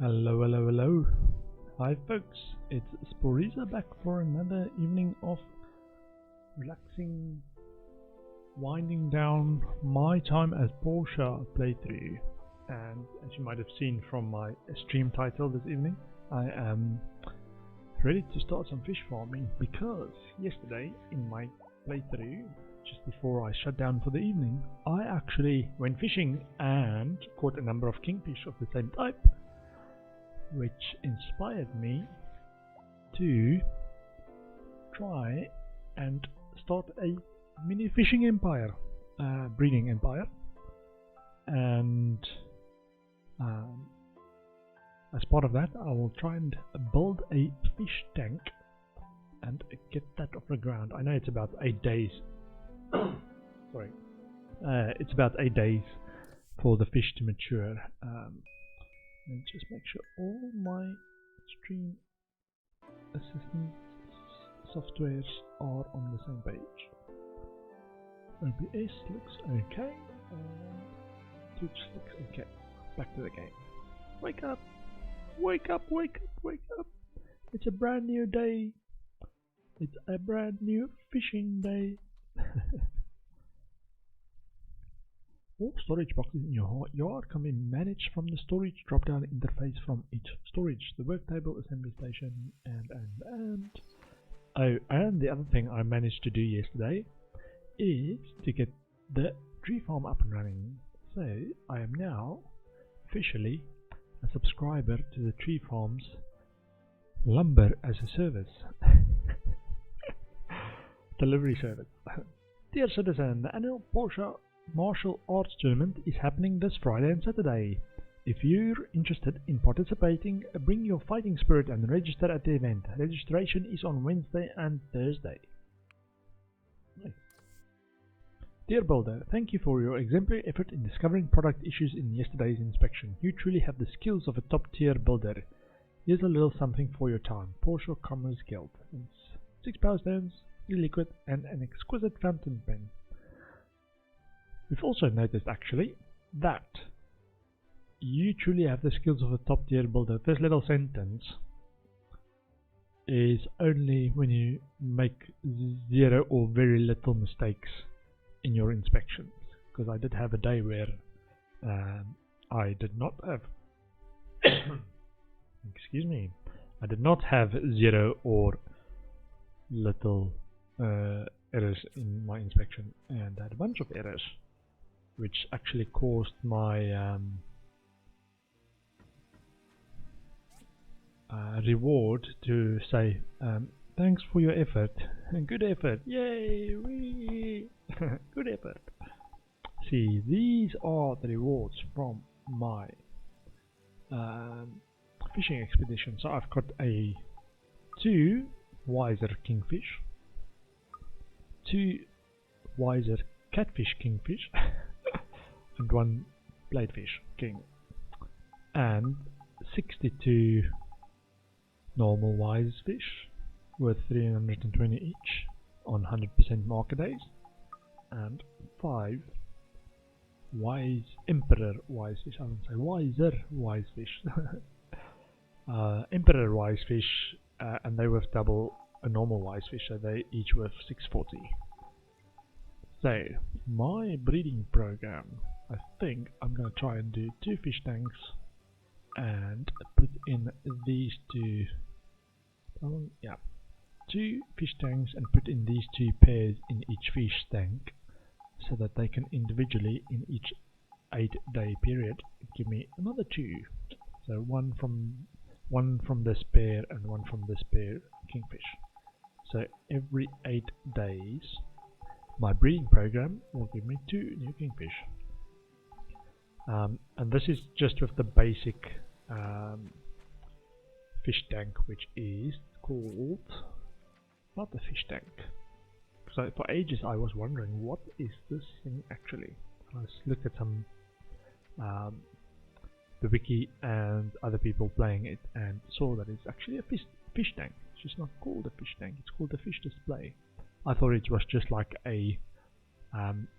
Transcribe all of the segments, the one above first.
Hello, hello, hello. Hi folks, it's Sporiza back for another evening of relaxing, winding down my Time at Portia playthrough. And as you might have seen from my stream title this evening, I am ready to start some fish farming because yesterday in my playthrough, just before I shut down for the evening, I actually went fishing and caught a number of kingfish of the same type, which inspired me to try and start a mini fishing empire, breeding empire, and as part of that I will try and build a fish tank and get that off the ground. I know it's about 8 days sorry, it's about 8 days for the fish to mature. Let me just make sure all my stream assistance softwares are on the same page. OBS looks okay, and Twitch looks okay. Back to the game. Wake up! Wake up! Wake up! Wake up! It's a brand new day. It's a brand new fishing day. All storage boxes in your yard can be managed from the storage drop-down interface from each storage, the work table, assembly station, and oh, and the other thing I managed to do yesterday is to get the tree farm up and running. So I am now officially a subscriber to the tree farm's lumber as a service delivery service. Dear citizen, the annual Portia Martial Arts Tournament is happening this Friday and Saturday. If you're interested in participating, bring your fighting spirit and register at the event. Registration is on Wednesday and Thursday. Nice. Dear Builder, thank you for your exemplary effort in discovering product issues in yesterday's inspection. You truly have the skills of a top-tier builder. Here's a little something for your time. Portia Commerce Guild. It's 6 power stones, 3 liquid, and an exquisite fountain pen. We've also noticed actually that you truly have the skills of a top tier builder. This little sentence is only when you make 0 or very little mistakes in your inspections, because I did have a day where I did not have excuse me, I did not have 0 or little errors in my inspection, and I had a bunch of errors, which actually caused my reward to say thanks for your effort. Good effort, yay, wee. Good effort. See, these are the rewards from my fishing expedition. So I've got 2 wiser kingfish, 2 wiser catfish kingfish, and 1 bladefish king, and 62 normal wise fish worth 320 each on 100% market days, and 5 wise emperor wise fish. I won't say wiser wise fish. Emperor wise fish, and they worth double a normal wise fish, so they each worth 640. So my breeding program, I think I'm going to try and do 2 fish tanks and put in these 2 2 fish tanks and put in these 2 pairs in each fish tank, so that they can individually in each 8-day period give me another 2. So one from this pair and one from this pair kingfish. So every 8 days my breeding program will give me 2 new kingfish. And this is just with the basic fish tank, which is called, not the fish tank. So for ages I was wondering, what is this thing actually? I looked at some the wiki and other people playing it and saw that it's actually a fish tank. It's just not called a fish tank, it's called a fish display. I thought it was just like a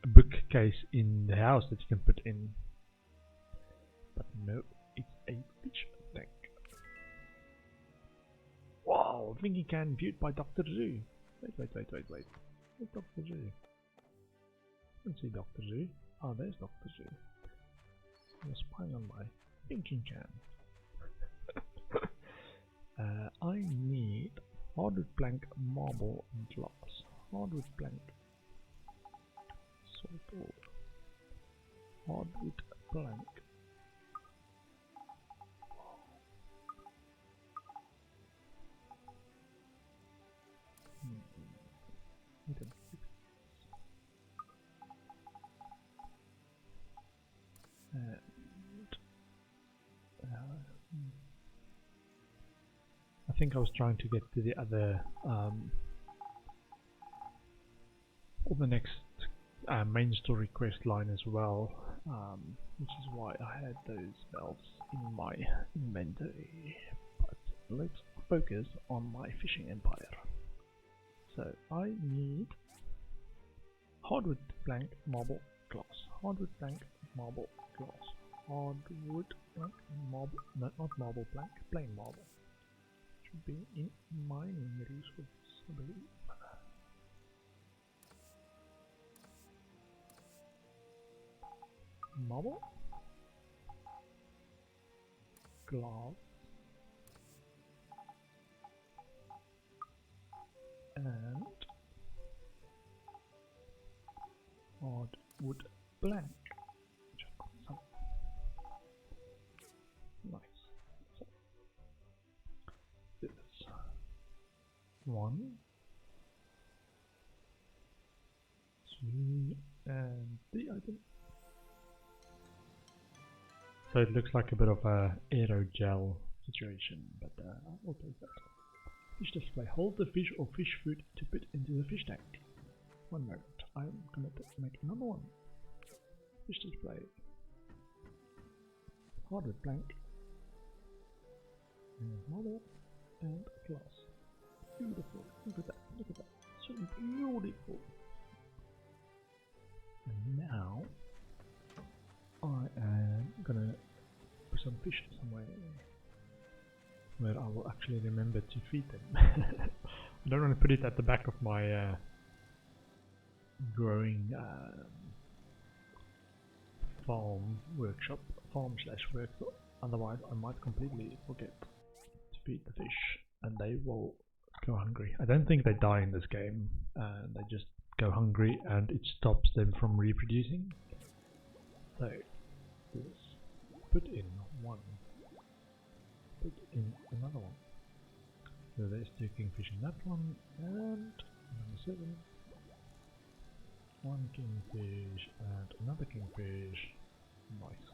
bookcase in the house that you can put in, but no, it's a fish tank. Wow, thinking can viewed by Dr. Zoo. Wait. Where's Dr. Zoo? I don't see Dr. Zoo. Oh, there's Dr. Zoo. You're spying on my thinking can. I need hardwood plank, marble, and glass. Hardwood plank, salt ore. Hardwood plank. I think I was trying to get to the other, or the next main story quest line as well, which is why I had those bells in my inventory. But let's focus on my fishing empire. So I need hardwood plank, marble, glass. Hardwood plank, marble, glass. Hardwood plank, marble, no, not marble plank, plain marble. Should be in mining resources, I believe. Marble, glass, and hardwood plank. Nice. So, this 1, 2, and 3 items. So it looks like a bit of a aerogel situation, but I'll take that. Fish display. Hold the fish or fish food to put into the fish tank. 1 moment. I'm gonna make another one. Fish display. Hardwood plank. And marble. And glass. Beautiful. Look at that. Look at that. So beautiful. And now I am gonna put some fish somewhere where I will actually remember to feed them. I don't want to put it at the back of my growing farm slash workshop. Otherwise I might completely forget to feed the fish and they will go hungry. I don't think they die in this game, they just go hungry and it stops them from reproducing. So let's put in 1, put in another one. So there's 2 kingfish in that one, and number 7, 1 kingfish and another kingfish. Nice.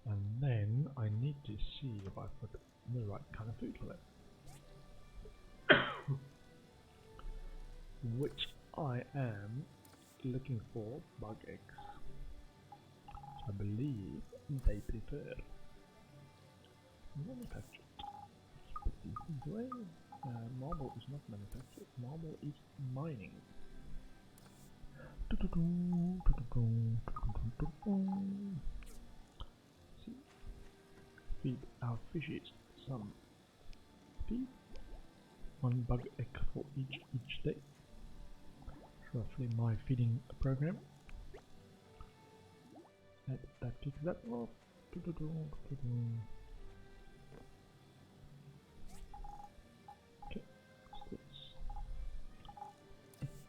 And then I need to see if I've got the right kind of food for them. Which I am looking for bug eggs. I believe they prefer manufactured. Put these things away. Marble is not manufactured, marble is mining. Feed our fishes some feed. 1 bug egg for each day. Roughly my feeding program. That kicks that off.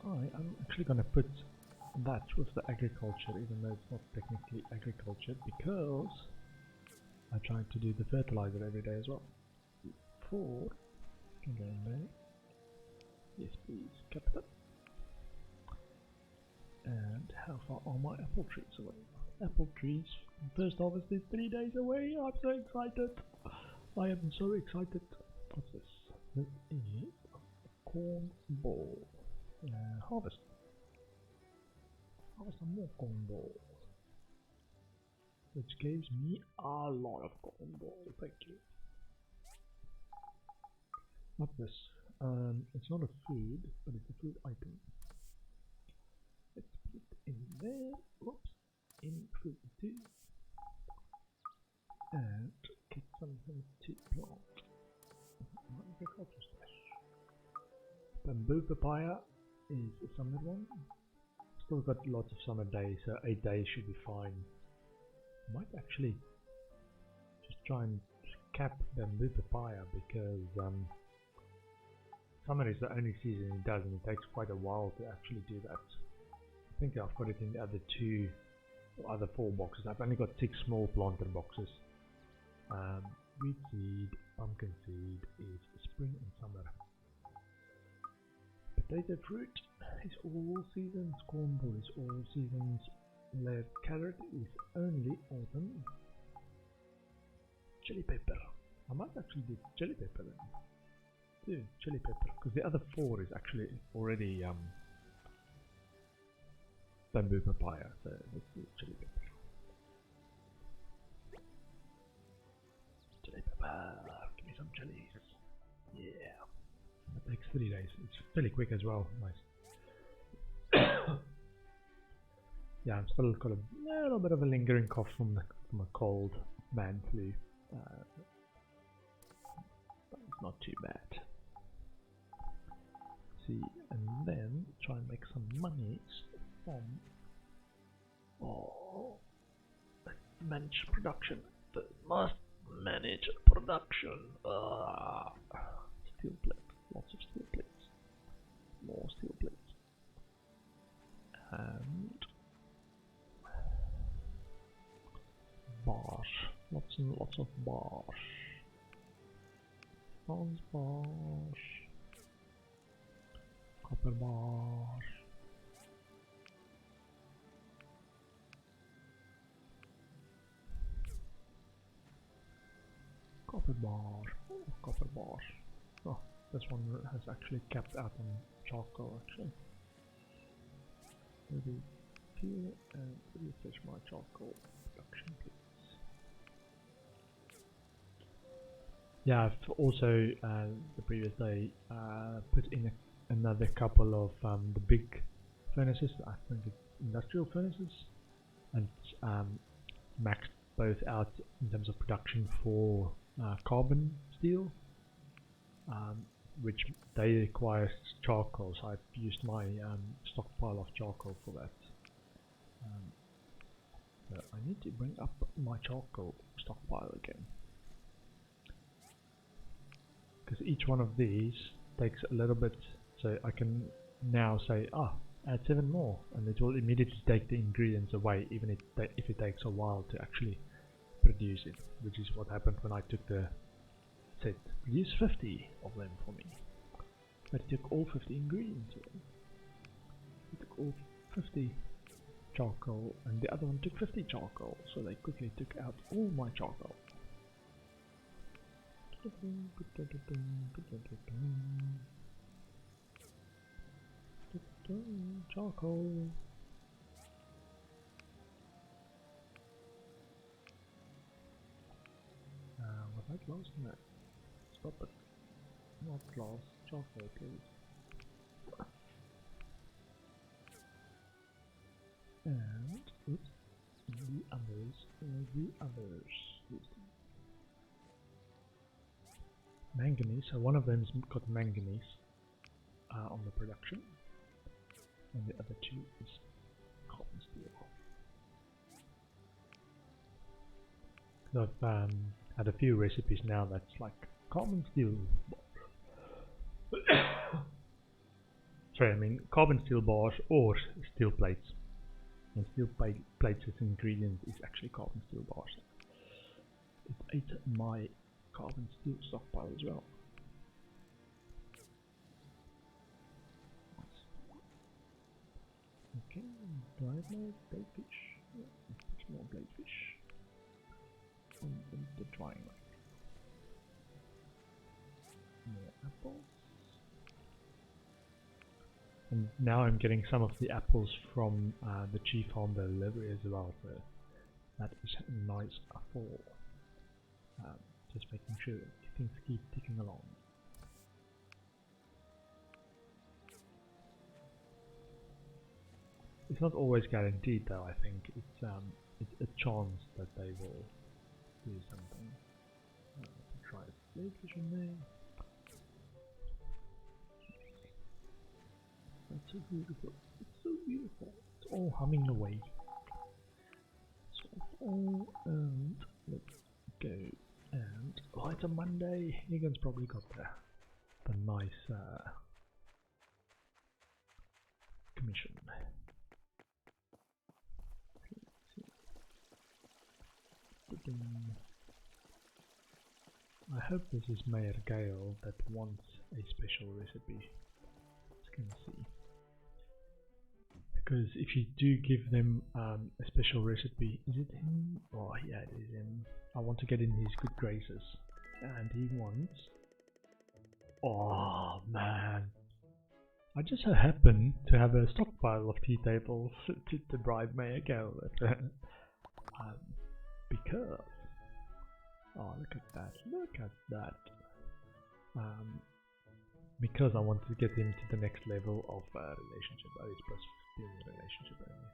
Okay, I'm actually gonna put that with the agriculture, even though it's not technically agriculture, because I try to do the fertilizer every day as well. 4 can go in there. Yes, please, Captain. And how far are my apple trees away? Apple trees, first harvest is 3 days away. I'm so excited. I am so excited. What's this? This is a corn ball. Harvest. Harvest some more corn balls. Which gives me a lot of corn balls. Thank you. What's this? It's not a food, but it's a food item. Let's put it in there. Whoops. In food 2. And get something to plant. Agriculture stash. Bamboo papaya is a summer one. Still got lots of summer days, so 8 days should be fine. Might actually just try and cap bamboo papaya because summer is the only season it does, and it takes quite a while to actually do that. I think I've got it in the other 2 or other 4 boxes. I've only got 6 small planter boxes. Wheat seed, pumpkin seed is spring and summer. Potato fruit is all seasons, cornball is all seasons, layered carrot is only autumn. Chili pepper. I might actually do chili pepper then. Do chili pepper, because the other 4 is actually already bamboo papaya, so let's do chili pepper. Chili pepper, give me some chilies. Yeah. That takes 3 days. It's fairly quick as well. Nice. Yeah, I'm still got a little bit of a lingering cough from a cold man flu. But it's not too bad. See, and then try and make some money from manage production. Must manage production. Steel plate, lots of steel plates, more steel plates, and bars, lots and lots of bars, bronze bars, copper bars, copper bar, copper bars. Oh, this one has actually capped out on charcoal actually. Maybe here and refresh my charcoal production please. Yeah, I've also the previous day put in another couple of the big furnaces, I think it's industrial furnaces, and maxed both out in terms of production for carbon steel, which they require charcoal, so I've used my stockpile of charcoal for that. So I need to bring up my charcoal stockpile again, because each one of these takes a little bit, so I can now say, add 7 more, and it will immediately take the ingredients away, even if it takes a while to actually produce it, which is what happened when I took said produce 50 of them for me. But it took all 50 ingredients away. It took all 50 charcoal, and the other one took 50 charcoal, so they quickly took out all my charcoal. Charcoal. Was I close? No. Stop it. Not close. Charcoal, please. And oops, the others. Manganese. So one of them's got manganese on the production, and the other 2 is carbon steel. I've had a few recipes now that's like carbon steel. Sorry, I mean carbon steel bars or steel plates. And steel plates as ingredient is actually carbon steel bars. It ate my carbon steel stockpile as well. Okay, do I have more bladefish? Yeah, much more bladefish. And the drying rack. More apples. And now I'm getting some of the apples from the chief farm delivery as well, so that is nice for just making sure things keep ticking along. It's not always guaranteed though, I think. It's a chance that they will do something. Try bladefish in there. That's so beautiful. It's so beautiful. It's all humming away. So it's all and let's go and it's a Monday. Egan's probably got the nice commission. I hope this is Mayor Gale that wants a special recipe. Let's go and see. Because if you do give them a special recipe, is it him? Oh yeah, it is him. I want to get in his good graces. And he wants... Oh man. I just so happen to have a stockpile of tea tables to bribe Mayor Gale with. Because... Oh, look at that, look at that. Because I want to get him to the next level of relationship. Oh, it's plus 15 relationship only.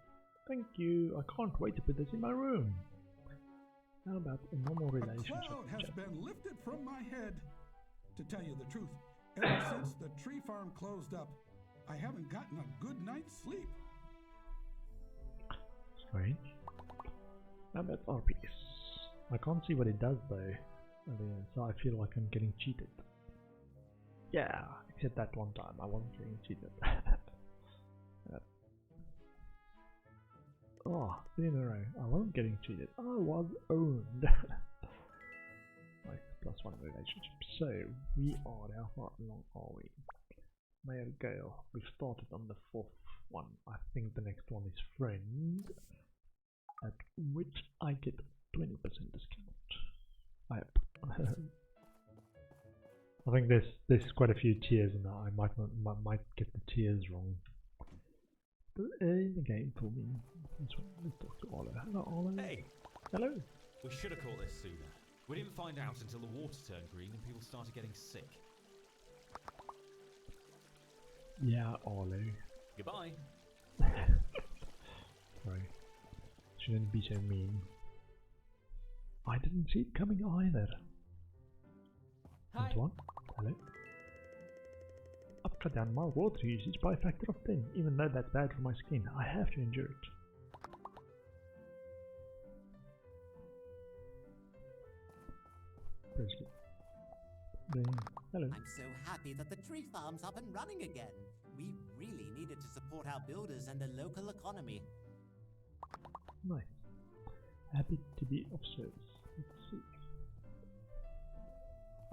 Thank you, I can't wait to put this in my room. How about a normal relationship? A cloud has been lifted from my head. To tell you the truth, ever since the tree farm closed up, I haven't gotten a good night's sleep. Strange. How about RPS? I can't see what it does though, so I feel like I'm getting cheated. Yeah, except that one time I wasn't getting cheated. Oh, 3 in a row. I wasn't getting cheated. I was owned. Like +1 relationship. So we are, how far along are we? Mayor Gale. We've started on the 4th one. I think the next one is friend, at which I get 20% discount. I hope. I think there's quite a few tiers and I might get the tiers wrong. But in the game for me. Let's talk to Ola. Hello Ola. Hey! Hello. We should have caught this sooner. We didn't find out until the water turned green and people started getting sick. Yeah, Ola. Goodbye. Sorry. Shouldn't be so mean. I didn't see it coming either. Hi. Antoine? Hello? I've cut down my water usage by a factor of 10, even though that's bad for my skin. I have to endure it. Presley. Hello. I'm so happy that the tree farm's up and running again. We really needed to support our builders and the local economy. Nice. Happy to be of service. Let's see.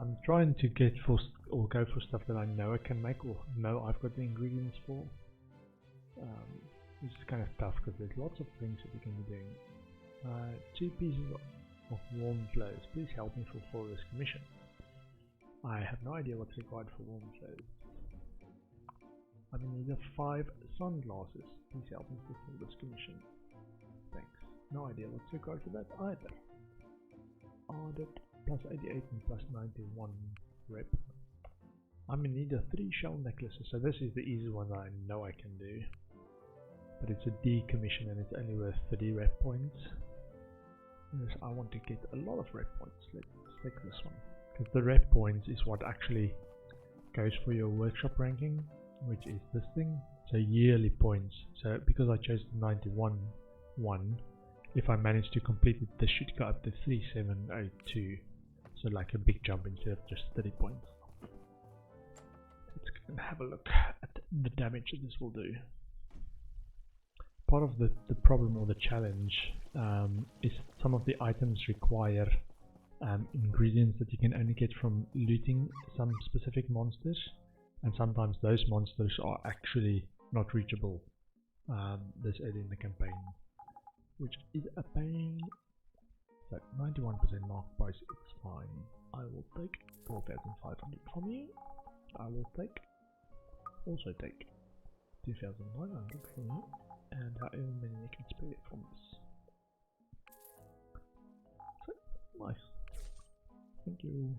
I'm trying to get for or go for stuff that I know I can make or know I've got the ingredients for. This is kind of tough because there's lots of things that you can be doing. 2 pieces of warm clothes. Please help me fulfill this commission. I have no idea what's required for warm clothes. I'm in need of 5 sunglasses. Please help me fulfill this commission. Thanks. No idea what's required for that either. Audit plus 88 and plus 91 rep. I'm in need of 3 shell necklaces, so this is the easy one that I know I can do. But it's a D commission and it's only worth 30 rep points. Yes, I want to get a lot of rep points. Let's take this one. Because the rep points is what actually goes for your workshop ranking, which is this thing. So yearly points. So because I chose the 91 one, if I manage to complete it, this should go up to 3702. So like a big jump instead of just 30 points. Let's go and have a look at the damage that this will do. Part of the problem or the challenge is some of the items require ingredients that you can only get from looting some specific monsters, and sometimes those monsters are actually not reachable this early in the campaign, which is a pain. So 91% mark price, it's fine. I will take 4,500 from you. I will also take 2,900 from you, and however many you can spare from this. So, nice. Thank you.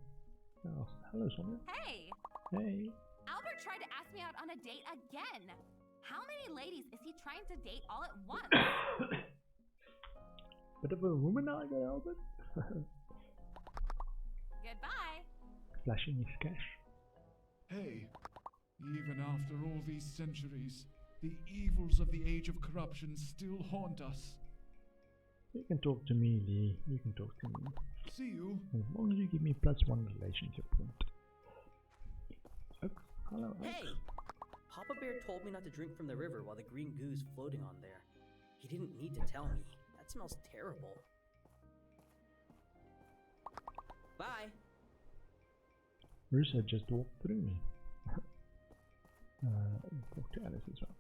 Oh, hello, Sonia. Hey! Hey. Albert tried to ask me out on a date again. How many ladies is he trying to date all at once? Bit of a womanizer, Albert. Goodbye. Flashing his cash. Hey, Even after all these centuries, the evils of the age of corruption still haunt us. You can talk to me, Lee. You can talk to me. See you. As long as you give me +1 relationship point. Oaks, hello, Oaks. Hey! Papa Bear told me not to drink from the river while the green goo's floating on there. He didn't need to tell me. That smells terrible. Bye! Rusa just walked through me. Talk to Alice as well.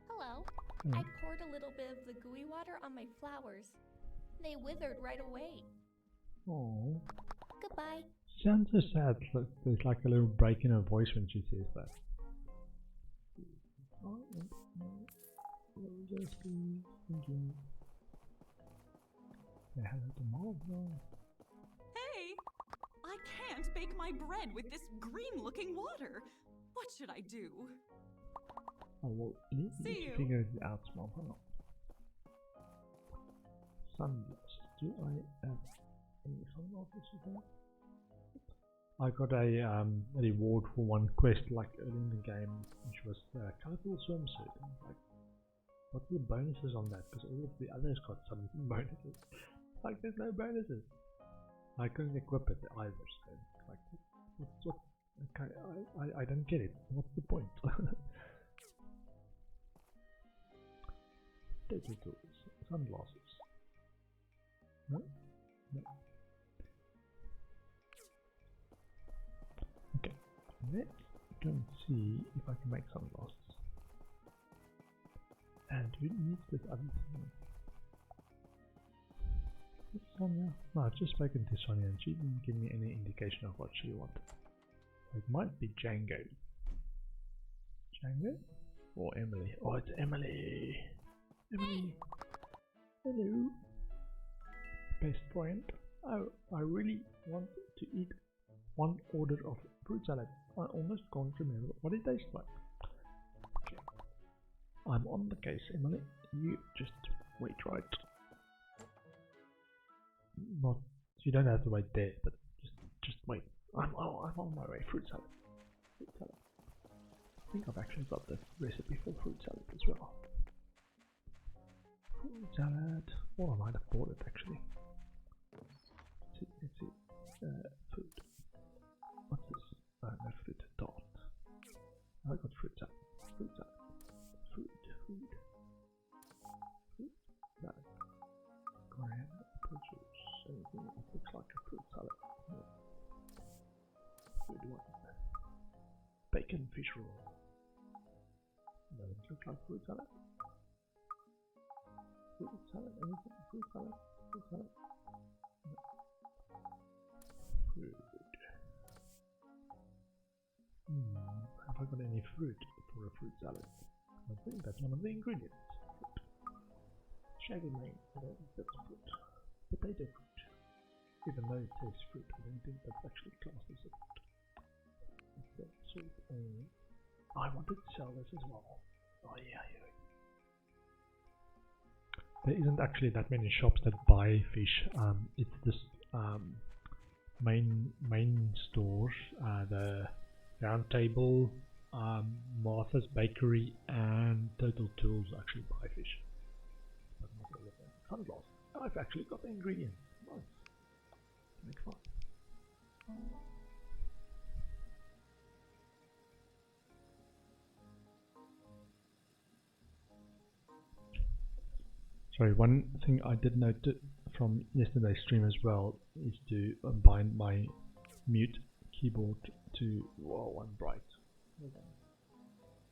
Hello. Hello. I poured a little bit of the gooey water on my flowers. They withered right away. Oh. Goodbye. Sounds so sad. There's like a little break in her voice when she says that. Just thinking. Hello to Marvel. Hey! I can't bake my bread with this green-looking water. What should I do? Oh, well, you need See to you. figure it out, small. Hold on. Sunglasses. Do I have any sunglasses today? I got a reward for one quest like early in the game, which was colourful swimsuit. And like, what are the bonuses on that? Because all of the others got some bonuses. Like, there's no bonuses. I couldn't equip it either. So, like, what? Okay, I don't get it. What's the point? Data tools, sunglasses. No, no. Okay, let's go and see if I can make sunglasses. And who needs this other thing? Is it Sonia? No, I've just spoken to Sonia and she didn't give me any indication of what she wanted. It might be Django. Django? Or Emily? Oh, it's Emily! Emily! Hello! Best friend? Oh, I really want to eat one order of fruit salad. I almost can't remember what it tastes like. Okay. I'm on the case, Emily. You just wait right. Not, you don't have to wait there, but just wait. I'm on my way. Fruit salad. Fruit salad. I think I've actually got the recipe for fruit salad as well. Fruit salad. Or I might have bought it actually. Let's see. Food. What's this? No fruit. Tart. I got fruit salad. Fruit salad. Food. Fruit salad. Coriander, apple juice. Anything that looks like a fruit salad. Yeah. Good one. Bacon fish roll. Doesn't look like fruit salad. Fruit salad, anything? Fruit salad? Fruit salad? No. Fruit. Have I got any fruit for a fruit salad? I think that's one of the ingredients. Fruit. Shaggy mane, that's fruit. Potato fruit. Even though it says fruit, I don't think that's actually classed as a fruit. Salt only. I wanted to sell this as well. Oh yeah. There isn't actually that many shops that buy fish. It's this main stores, the Round Table, Martha's Bakery, and Total Tools actually buy fish. But not all of them. Sunglasses. I've actually got the ingredients. Nice. Make fun. Sorry, one thing I did note from yesterday's stream as well is to bind my mute keyboard to one bright.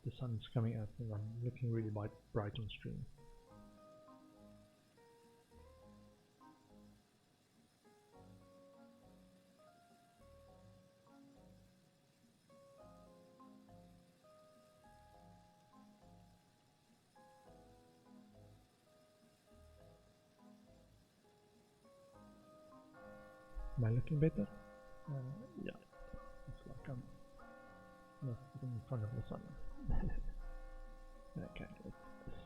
The sun's coming out and I'm looking really bright on stream. Am I looking better? Yeah. Looks like I'm not sitting in front of the sun. Okay, let's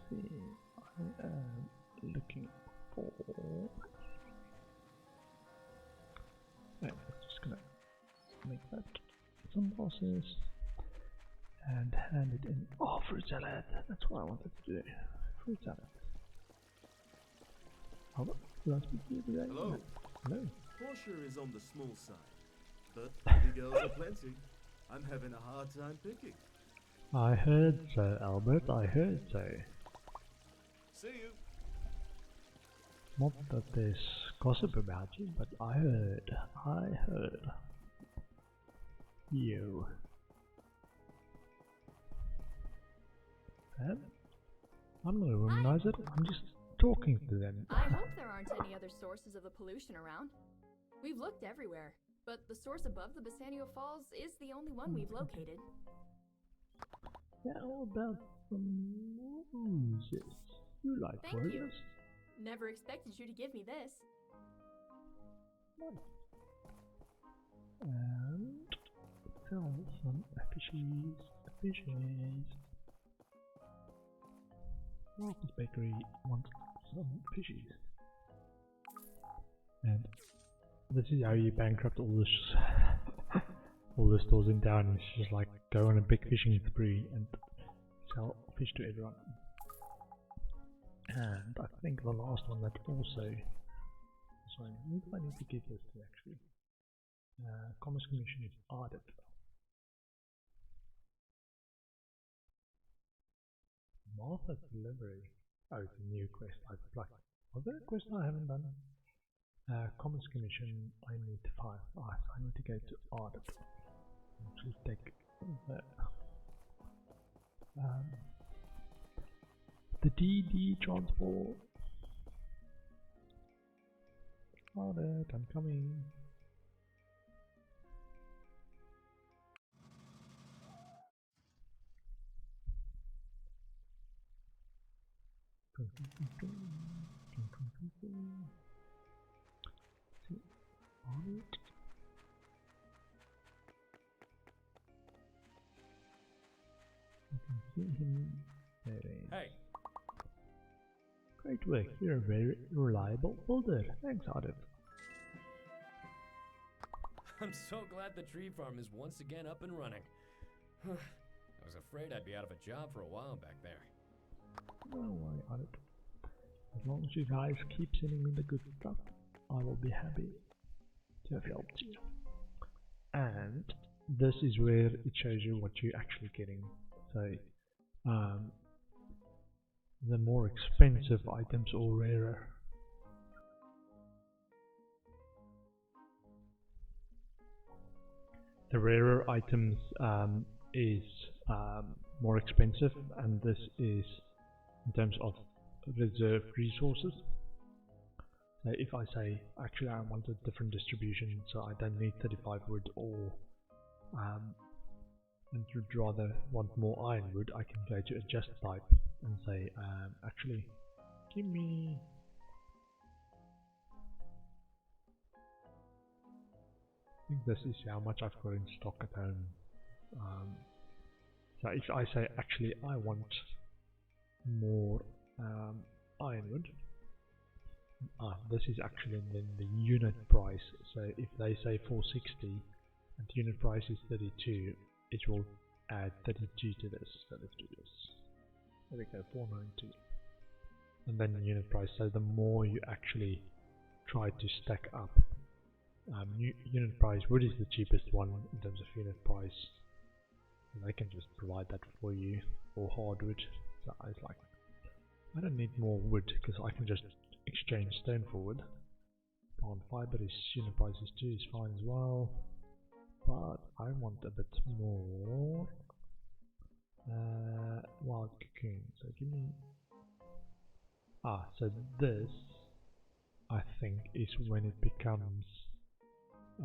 see. I am looking for... Right, I'm just gonna make that sunglasses. and hand it in. Oh, fruit salad! That's what I wanted to do. Fruit salad. Hello? Did I speak to you today? Hello. No. Hello. Portia is on the small side, but pretty girls are plenty. I'm having a hard time picking. I heard so, Albert. I heard so. See you. Not that there's gossip about you, but I heard. You. And I'm not a womanizer, I'm just talking to them. I hope there aren't any other sources of the pollution around. We've looked everywhere, but the source above the Bassanio Falls is the only one we've located. How about some roses? You like Thank roses? you. Never expected you to give me this. Nice. And sell some fishies. Marcus Bakery wants some fishies. And this is how you bankrupt all this all the stores in town. It's just like go on a big fishing spree and sell fish to everyone. And I think the last one that also, sorry, who do I need to give this to actually? Commerce Commission is audit. Martha's Delivery. Oh, it's a new quest. Was there a quest I haven't done? Commerce Commission, I need 5. So I need to go to audit. Actually take the DD transport. Audit, I'm coming. Audit. You can see him there. Hey. Great work, you're a very reliable builder. Thanks, Audit. I'm so glad the tree farm is once again up and running. I was afraid I'd be out of a job for a while back there. Don't worry, Audit. As long as you guys keep sending me the good stuff, I will be happy to have helped you. And this is where it shows you what you're actually getting. So, the more expensive items or rarer. The rarer items is more expensive, and this is in terms of reserved resources. So if I say actually I want a different distribution, so I don't need 35 wood or and would rather want more ironwood, I can go to adjust type and say actually give me I think this is how much I've got in stock at home. So if I say actually I want more ironwood, this is actually then the unit price. So if they say 460 and the unit price is 32, it will add 32 to this. So let's do this. There we go, 492. And then the unit price. So the more you actually try to stack up, unit price, wood is the cheapest one in terms of unit price. And they can just provide that for you, or hardwood. So I was like, I don't need more wood because I can just exchange stone for wood. On fiber is unit price is 2 is fine as well, but I want a bit more wild cocoon. So give me so this I think is when it becomes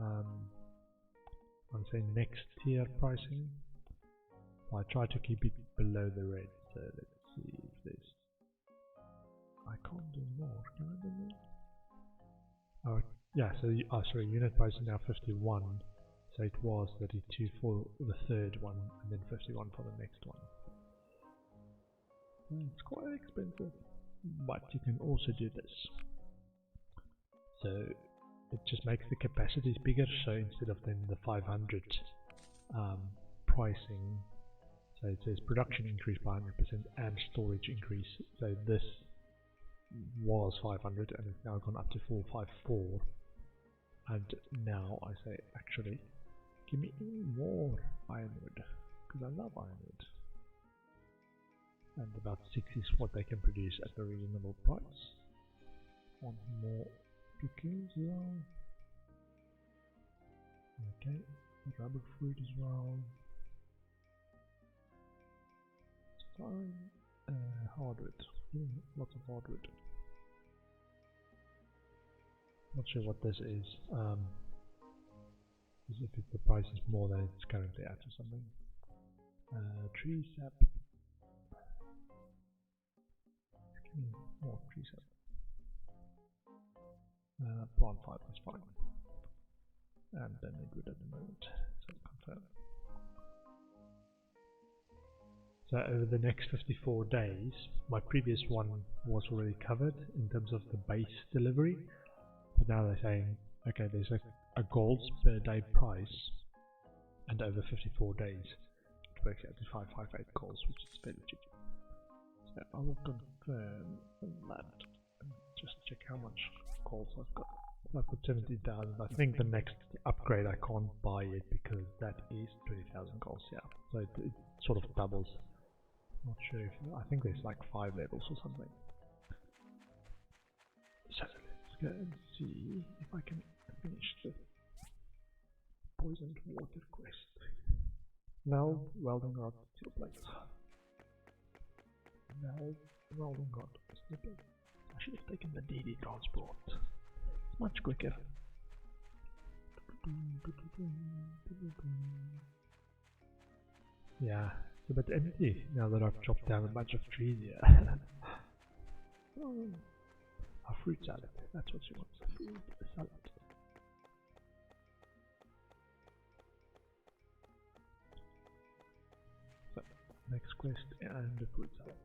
I'll say next tier pricing. I try to keep it below the red. So let's see if this. I can't do more. Can I do more? Oh yeah. So sorry. Unit price is now 51. So it was 32 for the third one, and then 51 for the next one. It's quite expensive, but you can also do this. So it just makes the capacities bigger. So instead of then the 500 pricing, So it says production increased by 100% and storage increase. So this was 500 and it's now gone up to 454. And now I say, actually, give me more ironwood, because I love ironwood. And about 6 is what they can produce at a reasonable price. Want more pickings as well. Okay, rubber fruit as well. It's fine. Hardwood. Lots of hardwood. Not sure what this is. If the price is more than it's currently at or something. Tree sap. Give me more tree sap. Plant fiber is fine. And then they're good at the moment. So confirm. So over the next 54 days, my previous one was already covered in terms of the base delivery. But now they're saying, okay, there's a golds per day price, and over 54 days it works out to 558 golds, which is fairly cheap. So I will confirm that and just check how much golds I've got. I've got 70,000. I think the next upgrade I can't buy it because that is 20,000 golds, yeah. So it sort of doubles. Not sure if, I think there's like 5 levels or something. So let's go and see if I can finish the poisoned water quest. Now welding rod steel plates. Now welding rod steel plates. I should have taken the DD transport. It's much quicker. Yeah, it's a bit empty now that I've chopped down a bunch of trees here. Oh, a fruit salad, that's what she wants, a fruit salad. So, next quest and the fruit salad.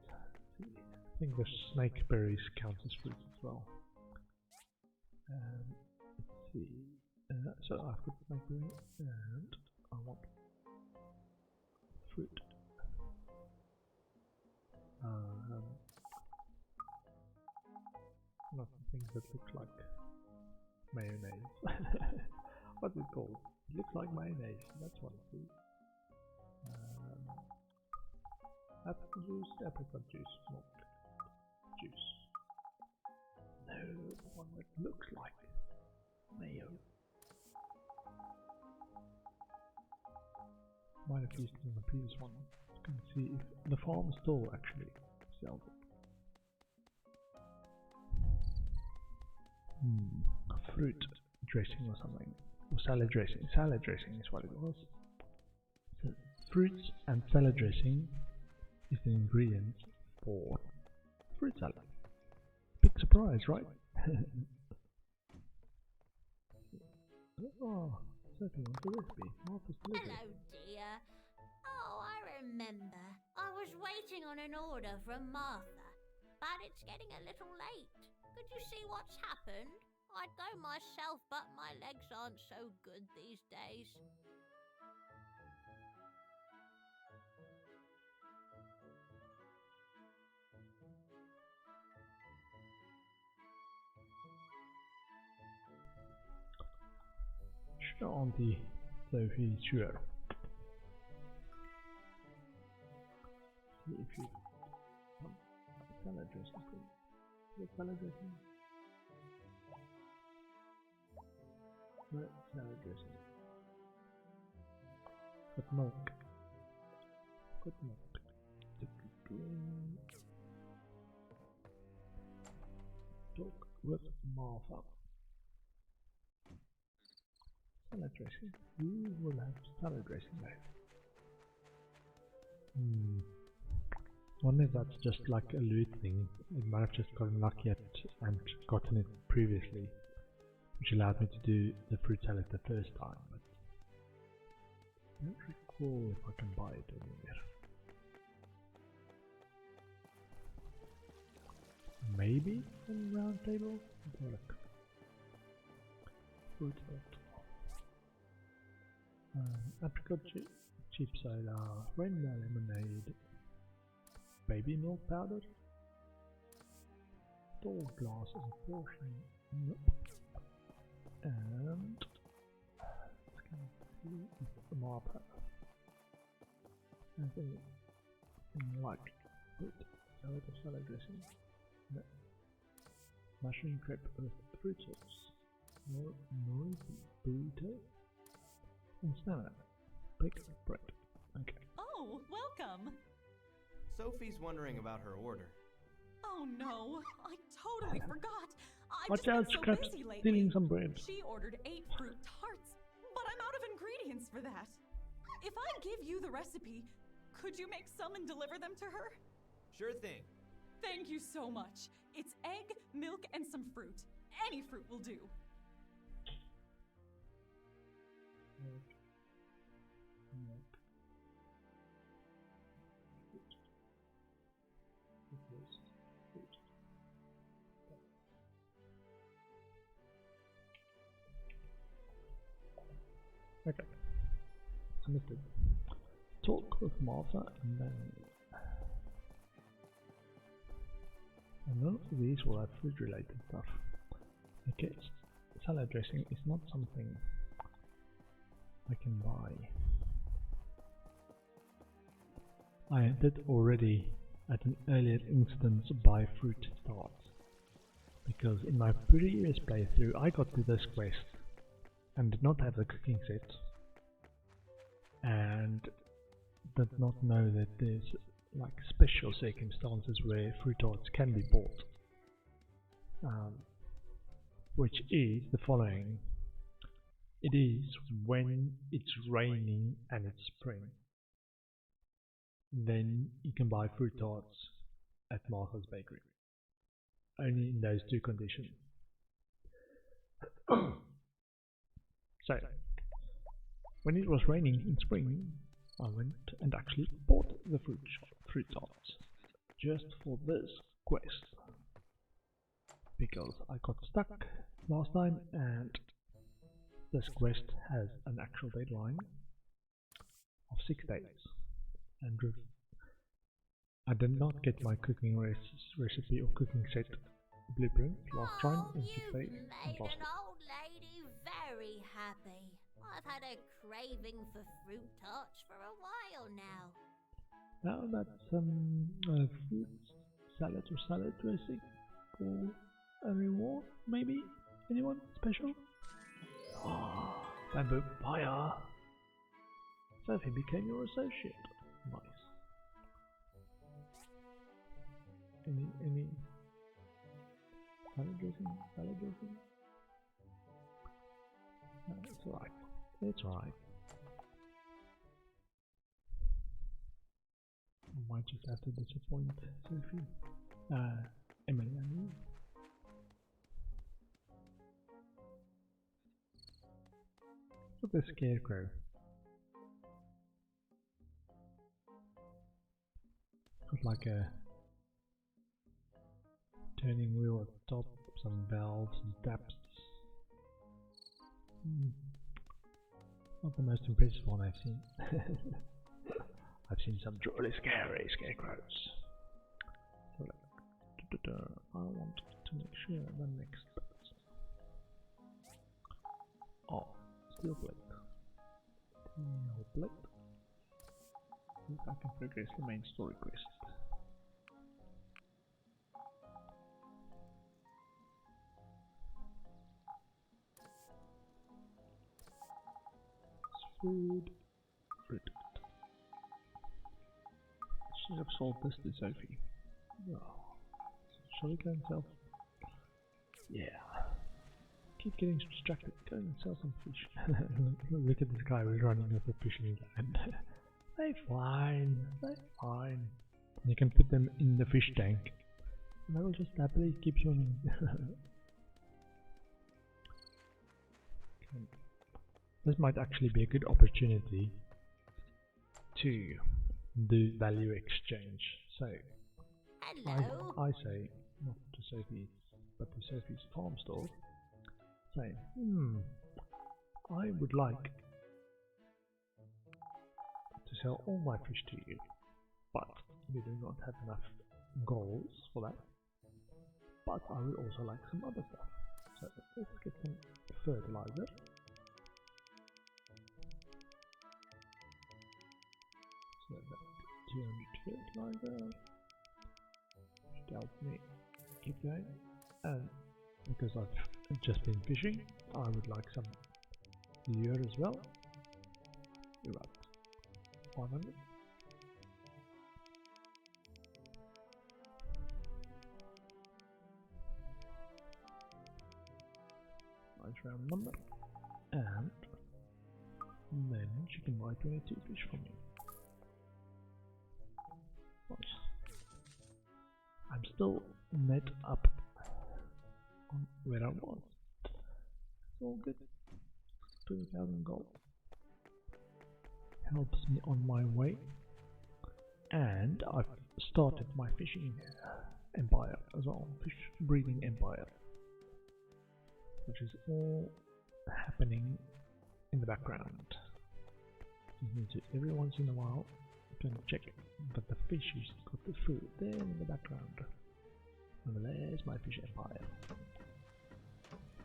I think the snake berries count as fruits as well. Let's see, so I've got snake berry and I want fruit. Not things that look like mayonnaise. What's it called? It looks like mayonnaise, that's what it is. Apple juice, apricot juice, not juice. No, the one that looks like mayo. Might have used it in the previous one. You can see if the farm store actually sells it. Fruit dressing or something. Or salad dressing. Salad dressing is what it was. So fruits and salad dressing is the ingredient for fruit salad. Big surprise, right? Oh, Sophie wants a recipe. Martha's delivery. Hello, dear. Oh, I remember. I was waiting on an order from Martha, but it's getting a little late. Could you see what's happened? I'd go myself, but my legs aren't so good these days. Sure, Auntie Sophie, sure. See if you want salad dressing, please. Salad dressing. Salad dressing. Got milk. Got milk. Talk with Martha. Salad dressing. We will have salad dressing now. Wonder if that's just like a loot thing. It might have just gotten lucky and gotten it previously, which allowed me to do the fruit salad the first time, but I don't recall if I can buy it anywhere. Maybe on round table? Let's have a look. Fruit salad. Apricot cheap soda, rainbow lemonade, baby milk powder, tall glass and portion, and marker. I think like fruit, salad or salad dressing, no. Mushroom crepe with fruit sauce, more noisy burrito, and salad, baked bread. Okay. Oh, welcome! Sophie's wondering about her order. Oh no, I totally forgot. I've Watch just out, been so Scraps, busy lately. stealing some bread. She ordered 8 fruit tarts, but I'm out of ingredients for that. If I give you the recipe, could you make some and deliver them to her? Sure thing. Thank you so much. It's egg, milk, and some fruit. Any fruit will do. Milk. Fruit. Okay. Understood. Talk with Martha and then... And none of these will have food related stuff. Okay, salad dressing is not something I can buy. I did already at an earlier instance buy fruit tarts, because in my previous playthrough I got to this quest and did not have the cooking set and did not know that there's like special circumstances where fruit tarts can be bought, which is the following. It is when it's raining and it's spring, then you can buy fruit tarts at Martha's Bakery. Only in those two conditions. So, when it was raining in spring, I went and actually bought the fruit tarts just for this quest, because I got stuck last time and this quest has an actual deadline of 6 days, and I did not get my cooking recipe or cooking set blueprint last time in 6 days and lost it. Old lady very happy. I've had a craving for fruit tarts for a while now. Now that's fruit salad or salad dressing for a reward, maybe? Anyone special? Oh, bamboo fire! Sophie became your associate. Nice. Any salad dressing? Salad dressing? No, it's alright. It's alright. I might just have to disappoint Sophie. Emily, I mean. Look at the scarecrow. Got like a turning wheel at the top, some valves and taps. Not the most impressive one I've seen. I've seen some truly scary scarecrows. So I want to make sure the next bit. Oh, steel plate. Steel plate. If I can progress the main story quest. Food. Fruit. Should have sold this to Sophie. Oh. Shall we go and sell? Yeah. Keep getting distracted. Go and sell some fish. Look at this guy who's running with a fishing line. They're fine. They're fine. You can put them in the fish tank. And they will just happily keep swimming. Okay. This might actually be a good opportunity to do value exchange. So, I say, not to Sophie's, but to Sophie's farm store, say, I would like to sell all my fish to you, but we do not have enough goals for that. But I would also like some other stuff. So let's get some fertilizer. So that's 200 fertilizer. Which tells me keep going. And because I've just been fishing, I would like some lure as well. You're right. 100. Nice round number. And then she can buy 22 fish from me. Nice. I'm still net up on where I was. It's all good. 20,000 gold. Helps me on my way. And I've started my fishing empire as well. Fish breeding empire. Which is all happening in the background. You need to, every once in a while, you can check that the fish has got the food there in the background. And there's my fish empire.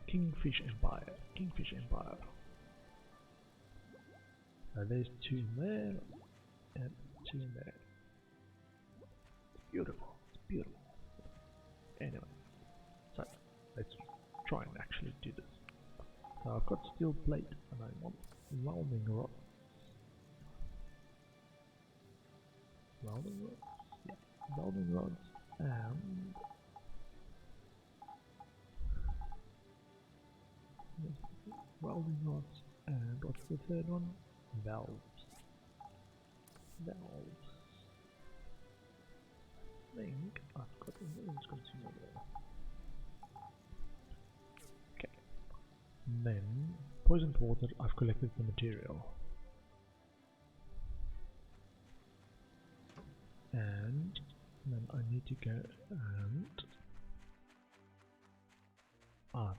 Kingfish empire. Kingfish empire. There's 2 in there and 2 in there. It's beautiful. It's beautiful. Anyway, so let's try and actually do this. So I've got steel plate and I want welding rods. Welding rods? Yeah, welding rods and welding rods and what's the third one? Valves. Valves. I think I've got the names consumer there. Okay. Then poisoned water, I've collected the material. And then I need to go and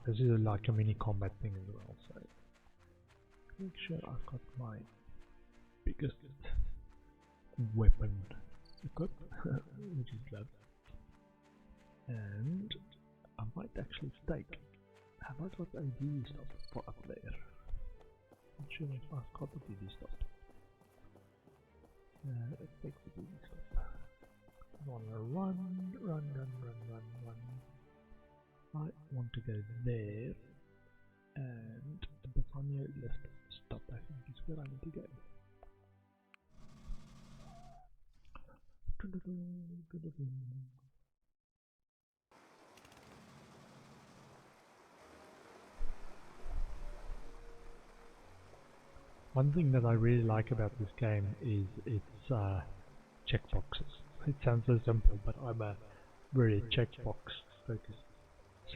this is like a mini combat thing as well, so make sure I've got my biggest weapon equipped, which is gloves. And I might actually take. Have I got a DD stop for up there? Not sure if I've got the DD stop. Let's take the DD stop. I want to run. I want to go there, and the Britannia left stop I think is where I need to go. One thing that I really like about this game is its checkboxes. It sounds so simple, but I'm a very checkbox focused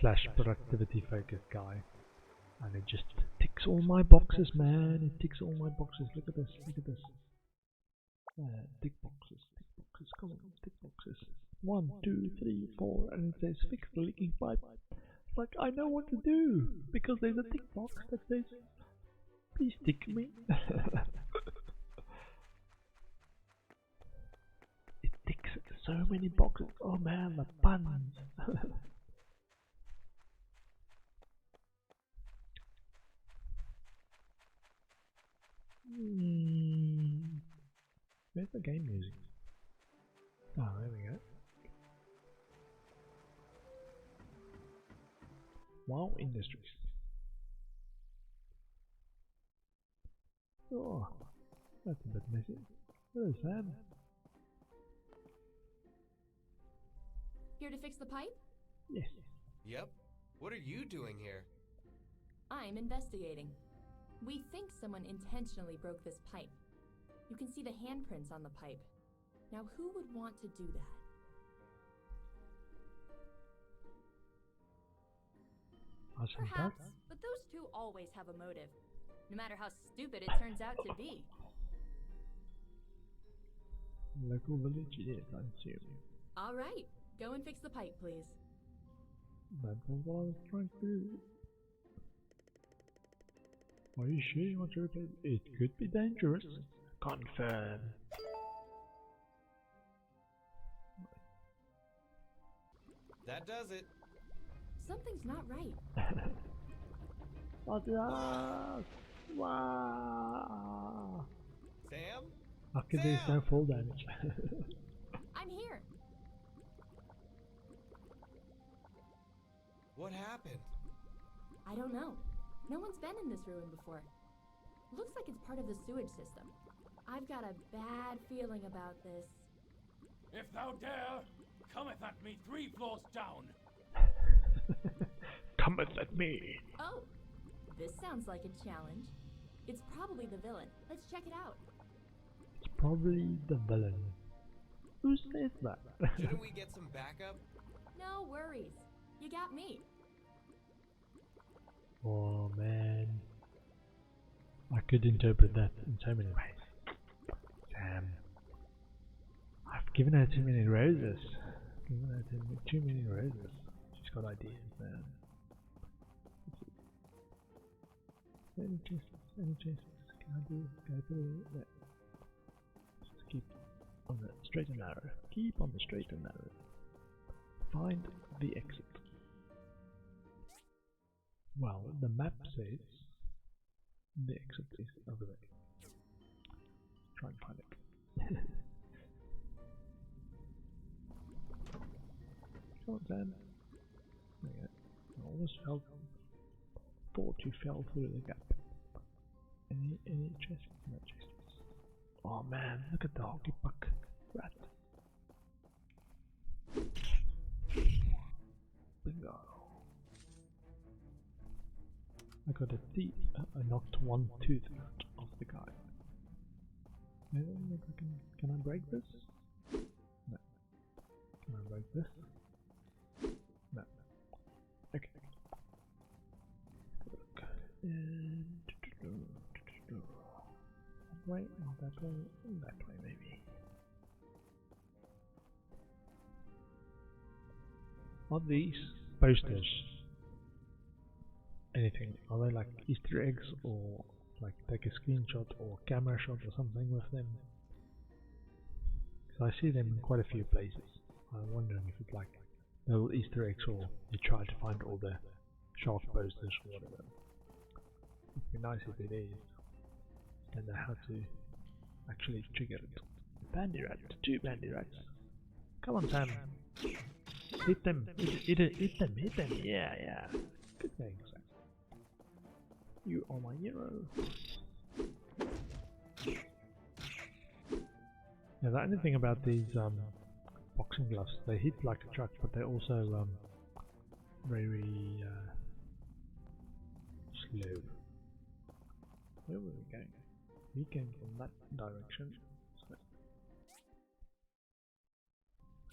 / productivity focused guy, and it just ticks all my boxes, man. It ticks all my boxes. Look at this, look at this. Tick boxes, come on, tick boxes. 1, 2, 3, 4, and it says fix the leaking pipe. Like, I know what to do because there's a tick box that says please tick me. It ticks so many boxes. Oh man, the puns. Where's the game music? Oh, there we go. WoW Industries. Oh, that's a bit messy. Hello, Sam. Here to fix the pipe? Yes. Yep. What are you doing here? I'm investigating. We think someone intentionally broke this pipe. You can see the handprints on the pipe. Now, who would want to do that? Perhaps, but those two always have a motive, no matter how stupid it turns out to be. Local village, yes, I assume. All right, go and fix the pipe, please. That's what I was trying to do. Are you sure you want to replace it? It could be dangerous. Confirm. That does it. Something's not right. What's up? Wow. Sam? How can there's no fall damage? I'm here. What happened? I don't know. No one's been in this ruin before. Looks like it's part of the sewage system. I've got a bad feeling about this. If thou dare, cometh at me 3 floors down. Cometh at me. Oh, this sounds like a challenge. It's probably the villain. Let's check it out. It's probably the villain. Who says that? Shouldn't we get some backup? No worries. You got me. Oh man. I could interpret that in so many ways. Damn. I've given her too many roses. Given her too many roses. She's got ideas, man. Any chests? Can I go through there? Just keep on the straight and narrow. Keep on the straight and narrow. Find the exit. Well, the map says the exit is over there. Try and find it. Come on, Sam. There you go. I almost thought you fell through the gap. Any chest? No chests. Oh man, look at the hockey puck rat. Bingo. I got a teeth. I knocked one tooth out of the guy. Maybe can I break this? No. Can I break this? No. Okay. Look. And that way, not that way, that way maybe. Are these posters anything? Are they like Easter eggs, or like take a screenshot or camera shot or something with them? Because I see them in quite a few places. I'm wondering if it's like little Easter eggs, or you try to find all the shark posters or whatever. It'd be nice if it is. And know how to actually trigger it. Bandy rat, 2 bandy rats. Come on, Sam. Hit them, hit them, yeah. Good thing, Sam. You are my hero. Yeah, the only thing about these boxing gloves, they hit like a truck, but they're also very slow. Where were we going? We came from that direction. So.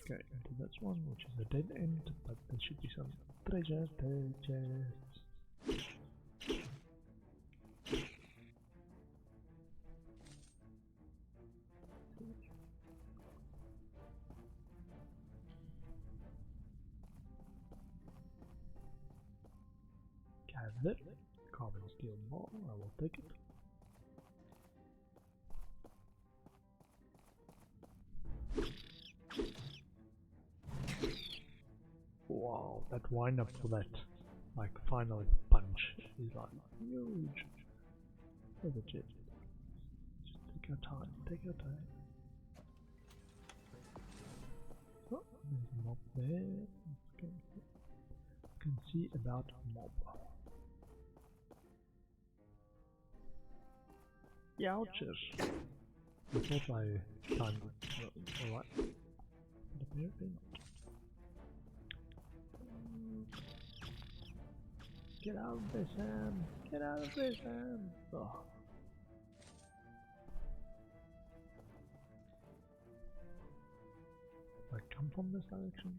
Okay, into this one, which is a dead end, but there should be some treasure. Gather carbon steel ball. I will take it. Wow, that wind up for that like final punch is like huge. Legit. Just take your time, Oh, there's a mob there. Okay. You can see about mob. Youches! I thought I timed it alright. But apparently not. Get out of there, Sam! Get out of there, Sam! Oh. I come from this direction?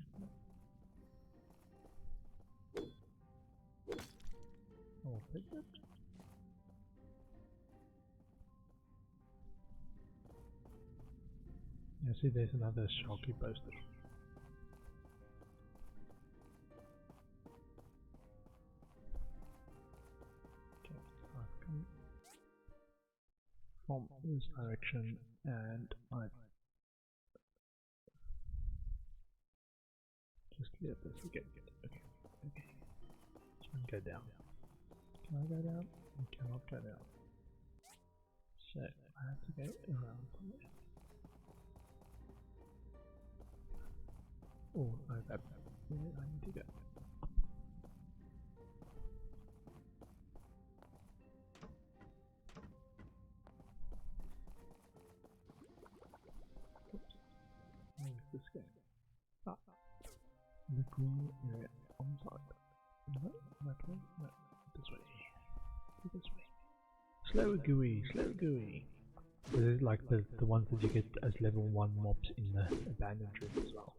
I'll take it. Yeah, see, there's another Sharky poster. Okay, I've come from this direction, and I just clear this again. Okay. Just want to go down. Can I go down? I cannot go down. So I have to go around somewhere. Oh, no, that's where I need to go. Oops. Where is this going? Ah, the green area on the side. No, that way. No, this way. This way. Slow gooey, slow gooey. This is like the ones that you get as level 1 mobs in the abandoned room as well.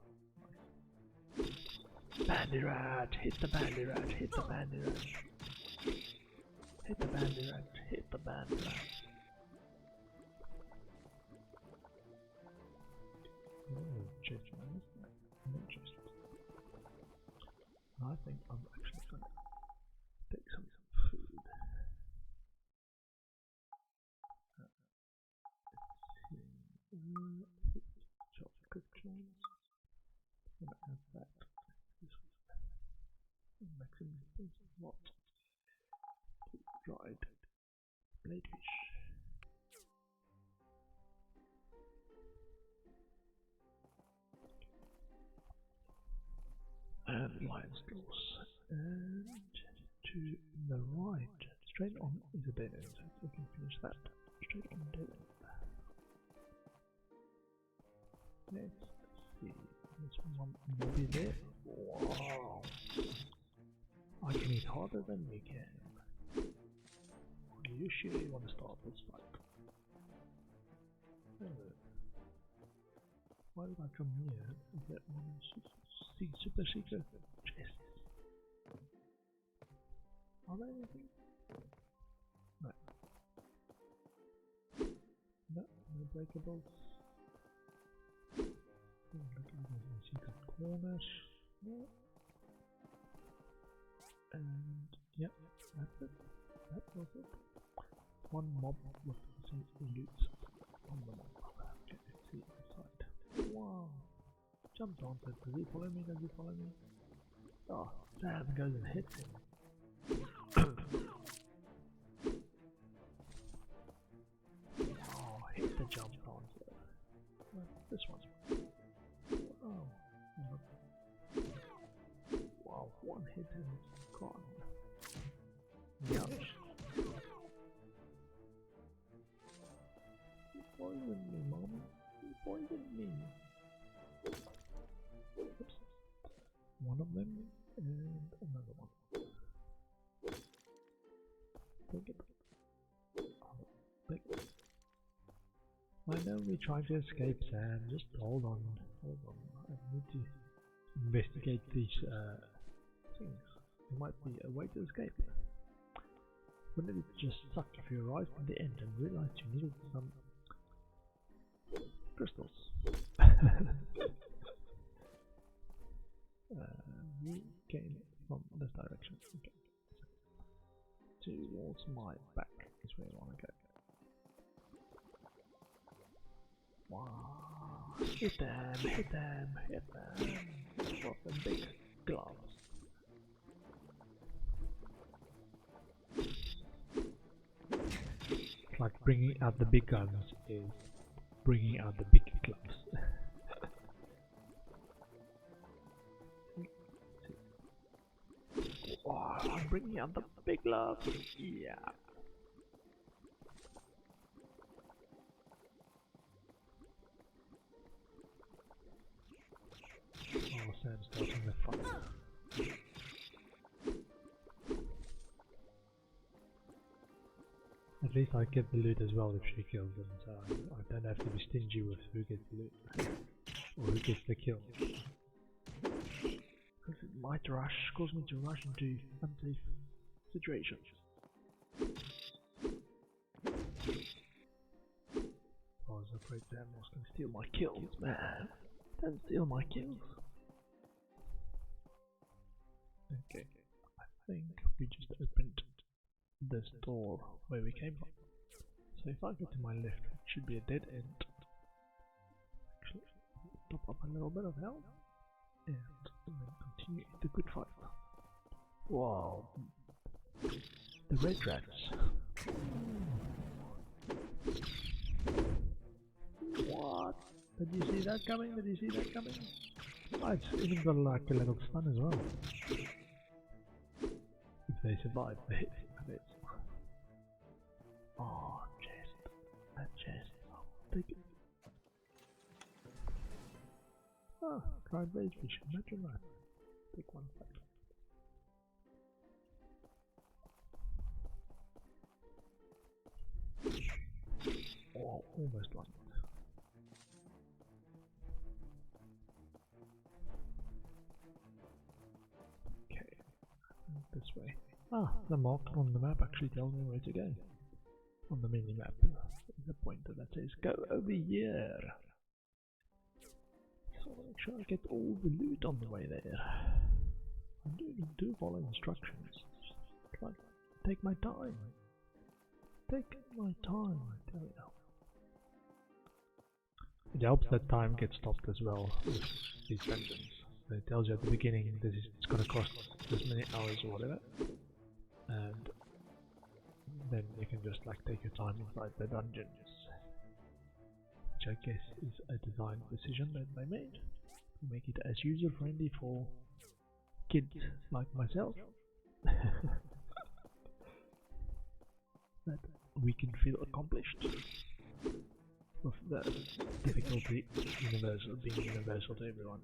Bandy rat, hit the bandy rat, hit the bandy rat. Hit the bandy rat, hit the bandy rat. Oh, chest, no chest. I think I'm actually gonna take some food. Chocolate clones. I'm gonna add that. This maximum is what? Dried bladefish. And lion's claws. And to the right, straight on is a dead end, so we can finish that. Straight on dead end. Let's see, there's one maybe there. Wow! I can eat harder than you can. Are you sure you want to start this fight? Why did I come here? Is that one super secret chests? Are there anything? No. No, no breakables. Oh, look at these secret corners. Yeah. And yep, that's it. That was it. One mob with some loot on the mob. Okay, let's see inside. Wow. Jumped on it. Does he follow me? Does he follow me? Oh, Sam goes and hits him. Oh, hit the jump on it. This one. Oh. Wow, one hit and it's gone. Yush. You poisoned me, Mom. You poisoned me. Oops. One of them and another one. Take it. Take it. I know we're trying to escape, Sam. Just hold on. Hold on. I need to investigate these things. There might be a way to escape. Wouldn't it just suck if you arrived at the end and realized you needed some crystals? We came from this direction. Okay. Towards my back is where I want to go. Wow! Hit them! Hit them! Hit them! What the big gloves! It's like bringing out the big guns is bringing out the big gloves. Oh, I'm bringing out the big gloves. Yeah. Oh, Sam's starting the fight. At least I get the loot as well if she kills them, so I don't have to be stingy with who gets the loot or who gets the kill. Because it might cause me to rush into unsafe situations. I was afraid Sam was going to steal my kills, man. Don't steal my kills. Okay, I think we just opened this door where we came from. So if I go to my left, it should be a dead end. Actually, top up a little bit of health and then continue the good fight. Wow, the red rats. What? Did you see that coming? Did you see that coming? Oh, it's even got like a little stun as well. If they survive the hit. Oh, chest. That chest. Oh, take it. Ah, dried rage fish. Imagine that. Take one back. Oh, almost one. Okay, this way. Ah, the marker on the map actually tells me where to go. On the mini map, there's a pointer that says go over here. So I'll make sure I get all the loot on the way there. I do follow instructions. Like, take my time. Take my time, I tell you. It helps that time gets stopped as well with these dungeons. So it tells you at the beginning it's going to cost this many hours or whatever, and then you can just like take your time inside the dungeons, which I guess is a design decision that they made to make it as user friendly for kids like myself. That we can feel accomplished with the difficulty being universal to everyone.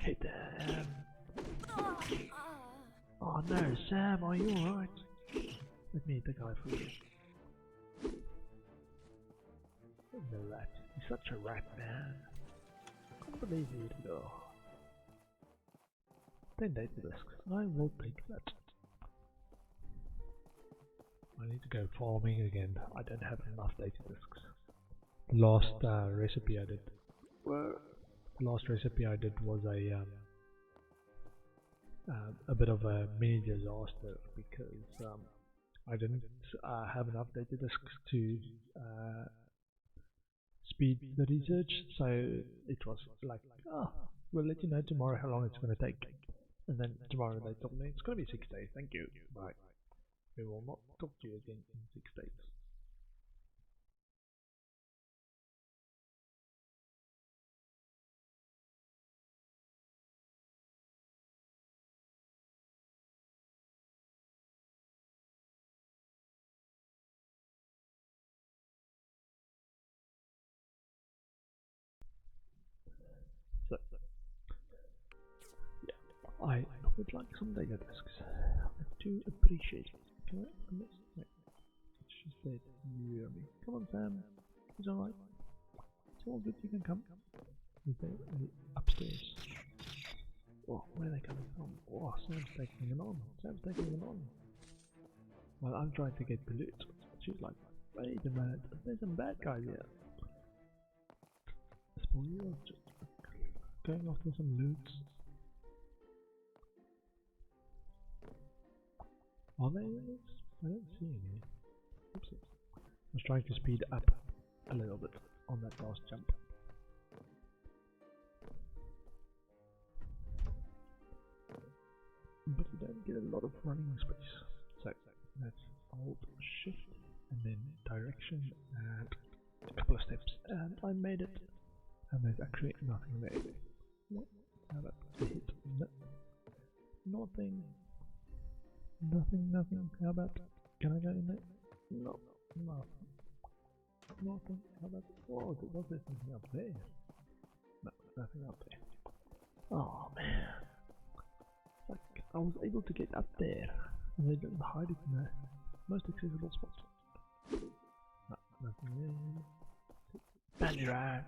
Hey Sam! Oh no, Sam, are you alright? Let me hit the guy for you. The rat. He's such a rat, man. I can't believe you'd go. 10 data discs. I will take that. I need to go farming again. I don't have enough data discs. The last recipe I did. Well, the last recipe I did was a bit of a mini disaster because I didn't have enough data discs to speed the research, so it was like, we'll let you know tomorrow how long it's going to take. And then tomorrow they told me it's going to be 6 days, thank you, bye. We will not talk to you again in 6 days. So, yeah, I would like some data discs. I do appreciate it. Can I? Wait, she said, you hear me. Come on, Sam. It's alright. It's all good, you can come. Is they upstairs? Oh, where are they coming from? Oh, Sam's taking it on. Sam's taking it on. Well, I'm trying to get the loot. She's like, wait a minute, there's some bad guys here. Spoilers, just going after some loot. Are they? I don't see any. Oopsie. I was trying to speed up a little bit on that last jump. But you don't get a lot of running space. So that's Alt Shift and then direction and a couple of steps, and I made it. And there's actually nothing there. What? How about a hit? No. Nothing. Nothing. How about? Can I go in there? No. Nothing. How about? Oh, was there something up there? No, nothing up there. Oh man. Like, I was able to get up there, and they didn't hide it in the most accessible spot. No, nothing there. Bandy rat.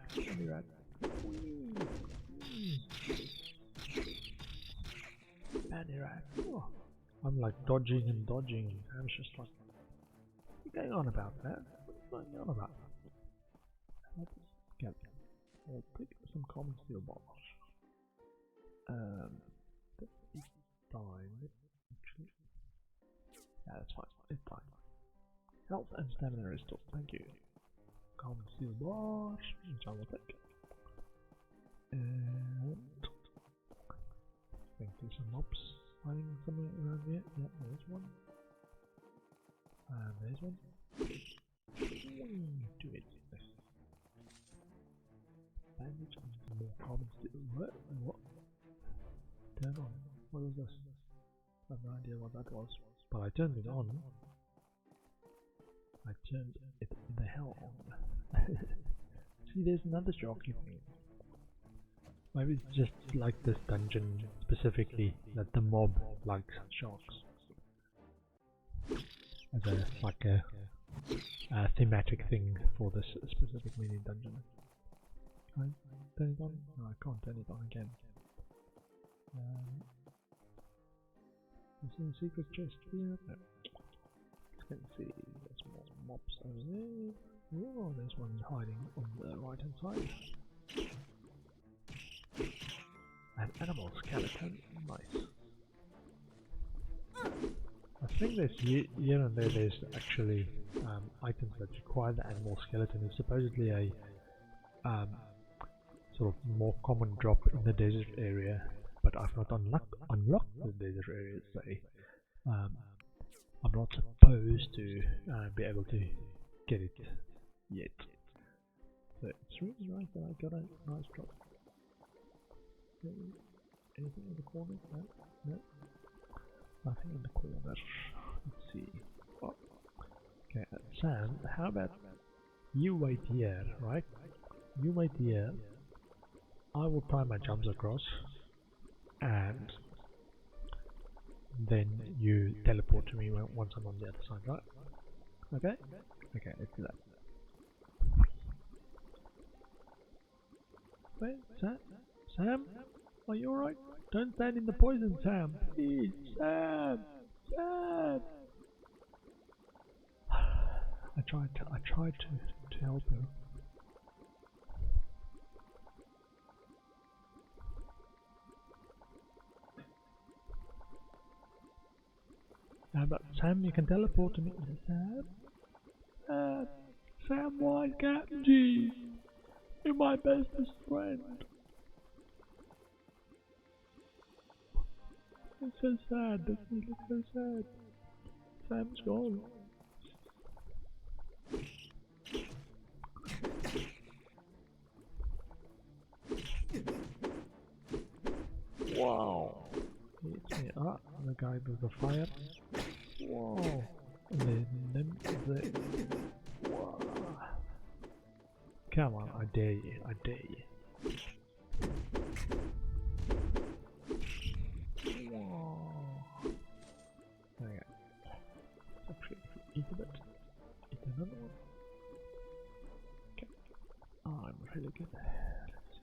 Bandy rat. Oh, I'm like dodging. I'm just like, what's going on about that? What's going on about that? Let's get. I'll pick some common steel balls. It's dying. Actually. Yeah, that's fine. It's fine. Health and stamina restored. Thank you. Common steel bars, which I will take. And I think there's some mobs hiding somewhere around here. Yeah, there's one. And there's one. Do it. Bandage and some more common steel. What? Turn on. What was this? I have no idea what that was. But I turned it on. I turned it the hell on. See, there's another jockey thing. Maybe it's just like this dungeon specifically that the mob likes sharks. As a thematic thing for this specific mini dungeon. Can I turn it on? No, I can't turn it on again. Is there a secret chest here? No. Let's see, there's more mobs over there. Oh, there's one hiding on the right hand side. An animal skeleton, nice. I think there's here and there's actually items that require the animal skeleton. It's supposedly a sort of more common drop in the desert area, but I've not unlocked the desert area, so I'm not supposed to be able to get it yet. So it's really nice that I got a nice drop. Anything in the corner? No? No? Nothing in the corner. Let's see. Oh. Okay, Sam, how about you wait here, right? You wait here. I will tie my jumps across, and then you teleport to me once I'm on the other side, right? Okay? Okay, let's do that. Wait, Sam? Are you alright? Don't stand in the poison, Sam! Please, Sam! Sam! I tried to help her. But Sam, you can teleport to me. Sam? Sam White, Captain G! You're my bestest friend! It's so sad, doesn't it look so sad? Sam's gone. Wow! He hits me up, the guy with the fire. Whoa! And then the... Wow. Come on, I dare you, I dare you. Whoa. Okay. Actually, eat a bit. Eat another one. Okay. I'm really good.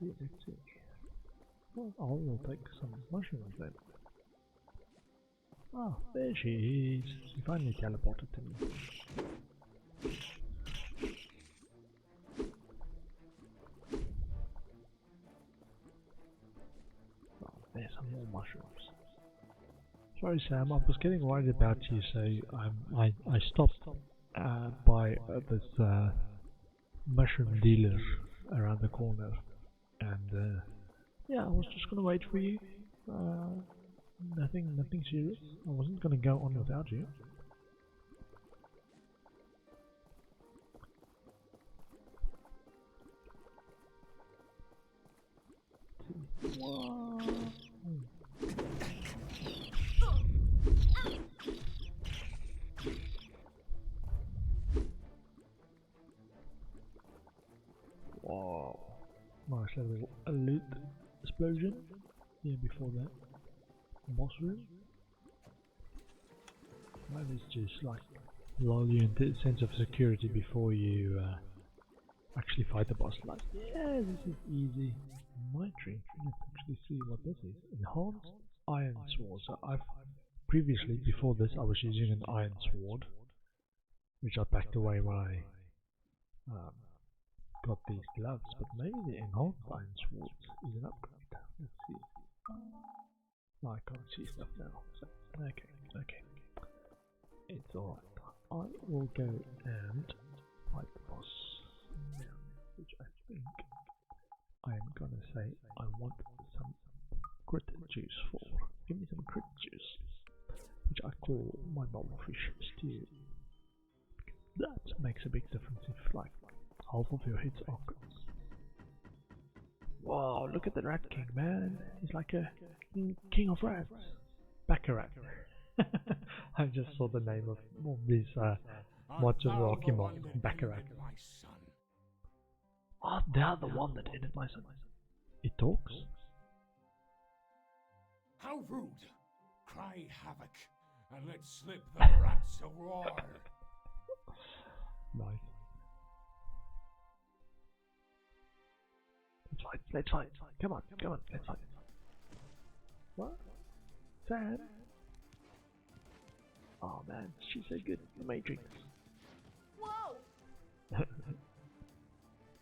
Let's see. Well, I will take some mushrooms then. Ah, there she is. She finally teleported to me. Oh, there's some more mushrooms. Sorry, Sam, I was getting worried about you, so I stopped by this mushroom dealer around the corner, and yeah, I was just gonna wait for you. Nothing serious. I wasn't gonna go on without you. Wow. Wow. Nice little loot explosion. Yeah, before that. Boss room? Maybe it's just like lull you into a sense of security before you actually fight the boss. Like, yeah, this is easy. My tree. Let's actually see what this is. Enhanced Iron Sword. So I've previously, before this, I was using an Iron Sword, which I packed away when I got these gloves. But maybe the Enhanced Iron Sword is an upgrade. Let's see. I can't see stuff now. So, okay. It's alright. I will go and fight the boss now, which I think I am gonna say I want some crit juice for. Give me some crit juice, which I call my bubblefish stew. That makes a big difference if like half of your hits are crits. Wow, look at the Rat King, man. He's like a king of rats. Baccarat. I just saw the name of this mods of Rocky Mod, Baccarat. Oh, they're the one that ended my son. It talks? How rude! Cry havoc, and let slip the rats a roar. Nice. Let's fight. Come on, let's fight. What? Sam? Oh man, she's so good. The Matrix. Whoa!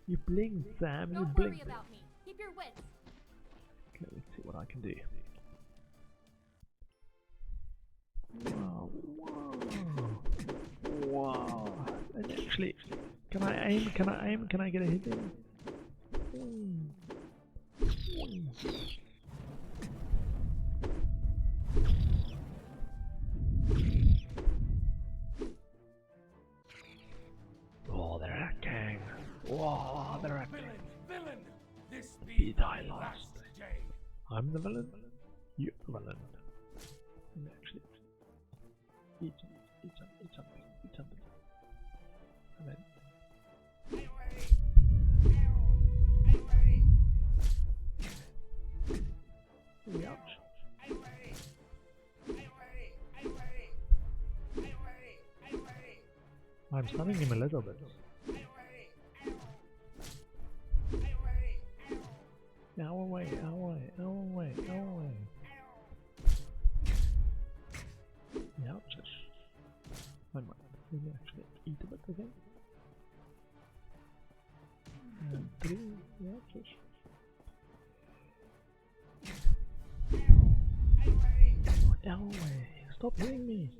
You blinked, Sam. Don't you worry blinked. about me. Keep your wits. Okay, let's see what I can do. Wow. And actually, can I aim? Can I get a hit in? Oh, they're a gang. Whoa, they're a Villain! This be thy last day. I'm the villain? You're the villain. Actually, eat something. And then... Ouch. I'm stunning him a little bit. Ow away. Ouchish. I might maybe actually eat a bit again. And 3, ouchish. Ow away. Stop hitting me.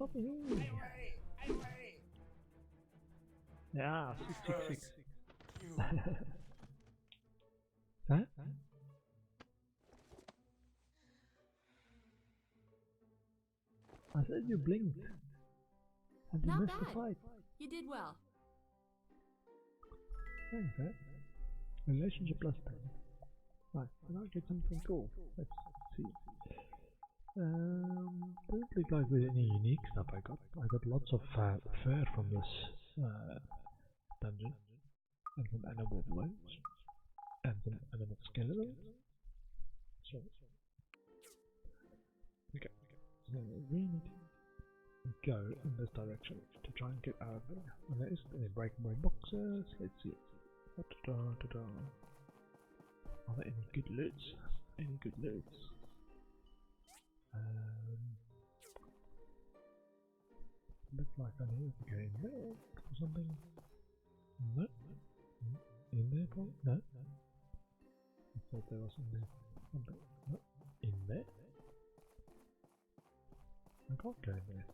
Yeah, 666. Huh? I said you blinked. And you Not missed the bad. fight. You did well. Thanks, eh? Relationship plus 10. Right, and I'll get something cool. Let's see. Doesn't look like there's any unique stuff I got. I got lots of fur from this dungeon. And some animal bones. And some animal skeletons. So, okay. So we need to go in this direction to try and get out of there. And there is any breakaway boxes. Let's see. Are there any good loots? Looks like I need to go in there or something. No. In there, probably? No. I thought there was something. No. In there? I can't go in there.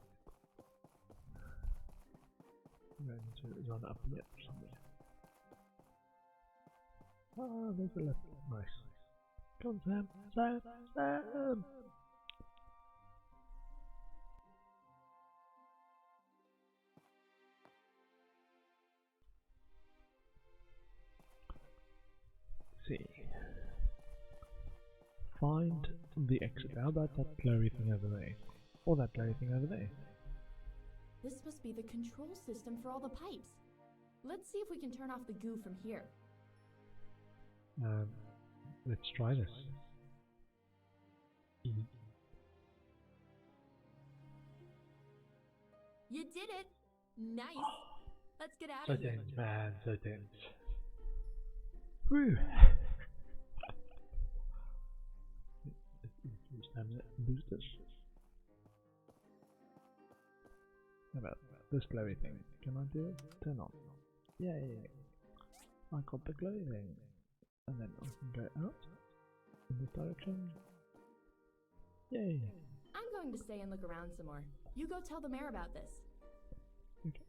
I'm going to run up there somewhere. Ah, there's the left. Nice. Come on, Sam! See. Find the exit. How about that glowy thing over there? Or that glowy thing over there? This must be the control system for all the pipes. Let's see if we can turn off the goo from here. Let's try this. You did it! Nice! Let's get out So of here. tense, man, so tense. Woo! Boosters. How about this glowy thing? Can I do it? Turn on. Yay! I got the glowy thing. And then I can go out in this direction. Yay. I'm going to stay and look around some more. You go tell the mayor about this. Okay.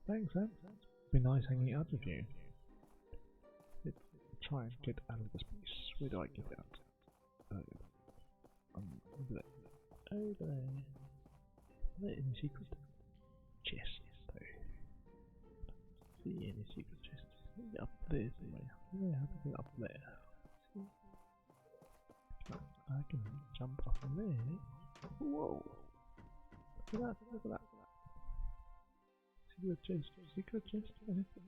Thanks, Sam. It's been nice hanging out with you. Let's try and get out of this place. Where do I get out? Over there. Over there. Are there any secret chests though? See any secret chests? Up there somewhere. Yeah, how to get up there? See? I can jump up there. Whoa! Look at that! Look at that! Secret chest. Secret chest.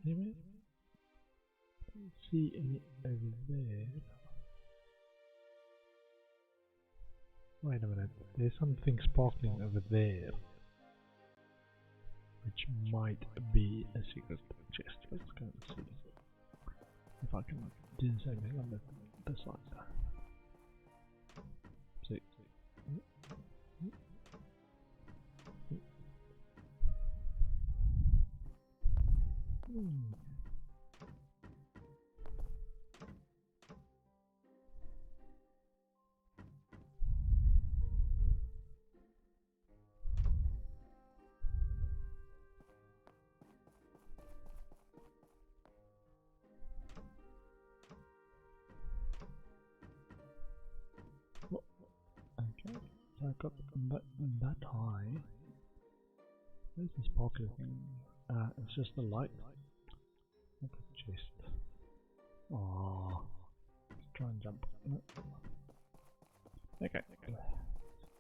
Anywhere? Don't see any over there. Wait a minute, there's something sparkling over there, which might be a secret chest. Let's go and see if I can do the same thing on the side. See. Okay, so I got that high. Where's this sparkly thing? It's just the light. Look at the chest. Oh, let's try and jump. Okay,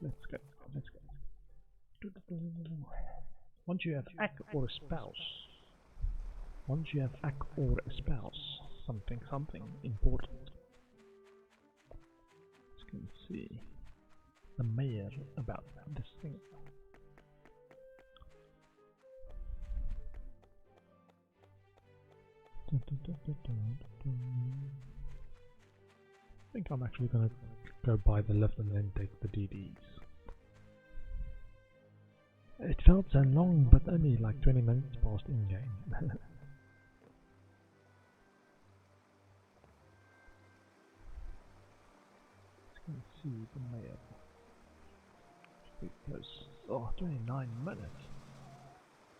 let's go. Let's go. Once you have act or a spouse. Once you have act or a spouse, something important. Let's go and see the mayor about this thing. I think I'm actually gonna go by the left and then take the DDs. It felt so long, but only like 20 minutes past in game. Let's see the mayor. Because, oh, 29 minutes.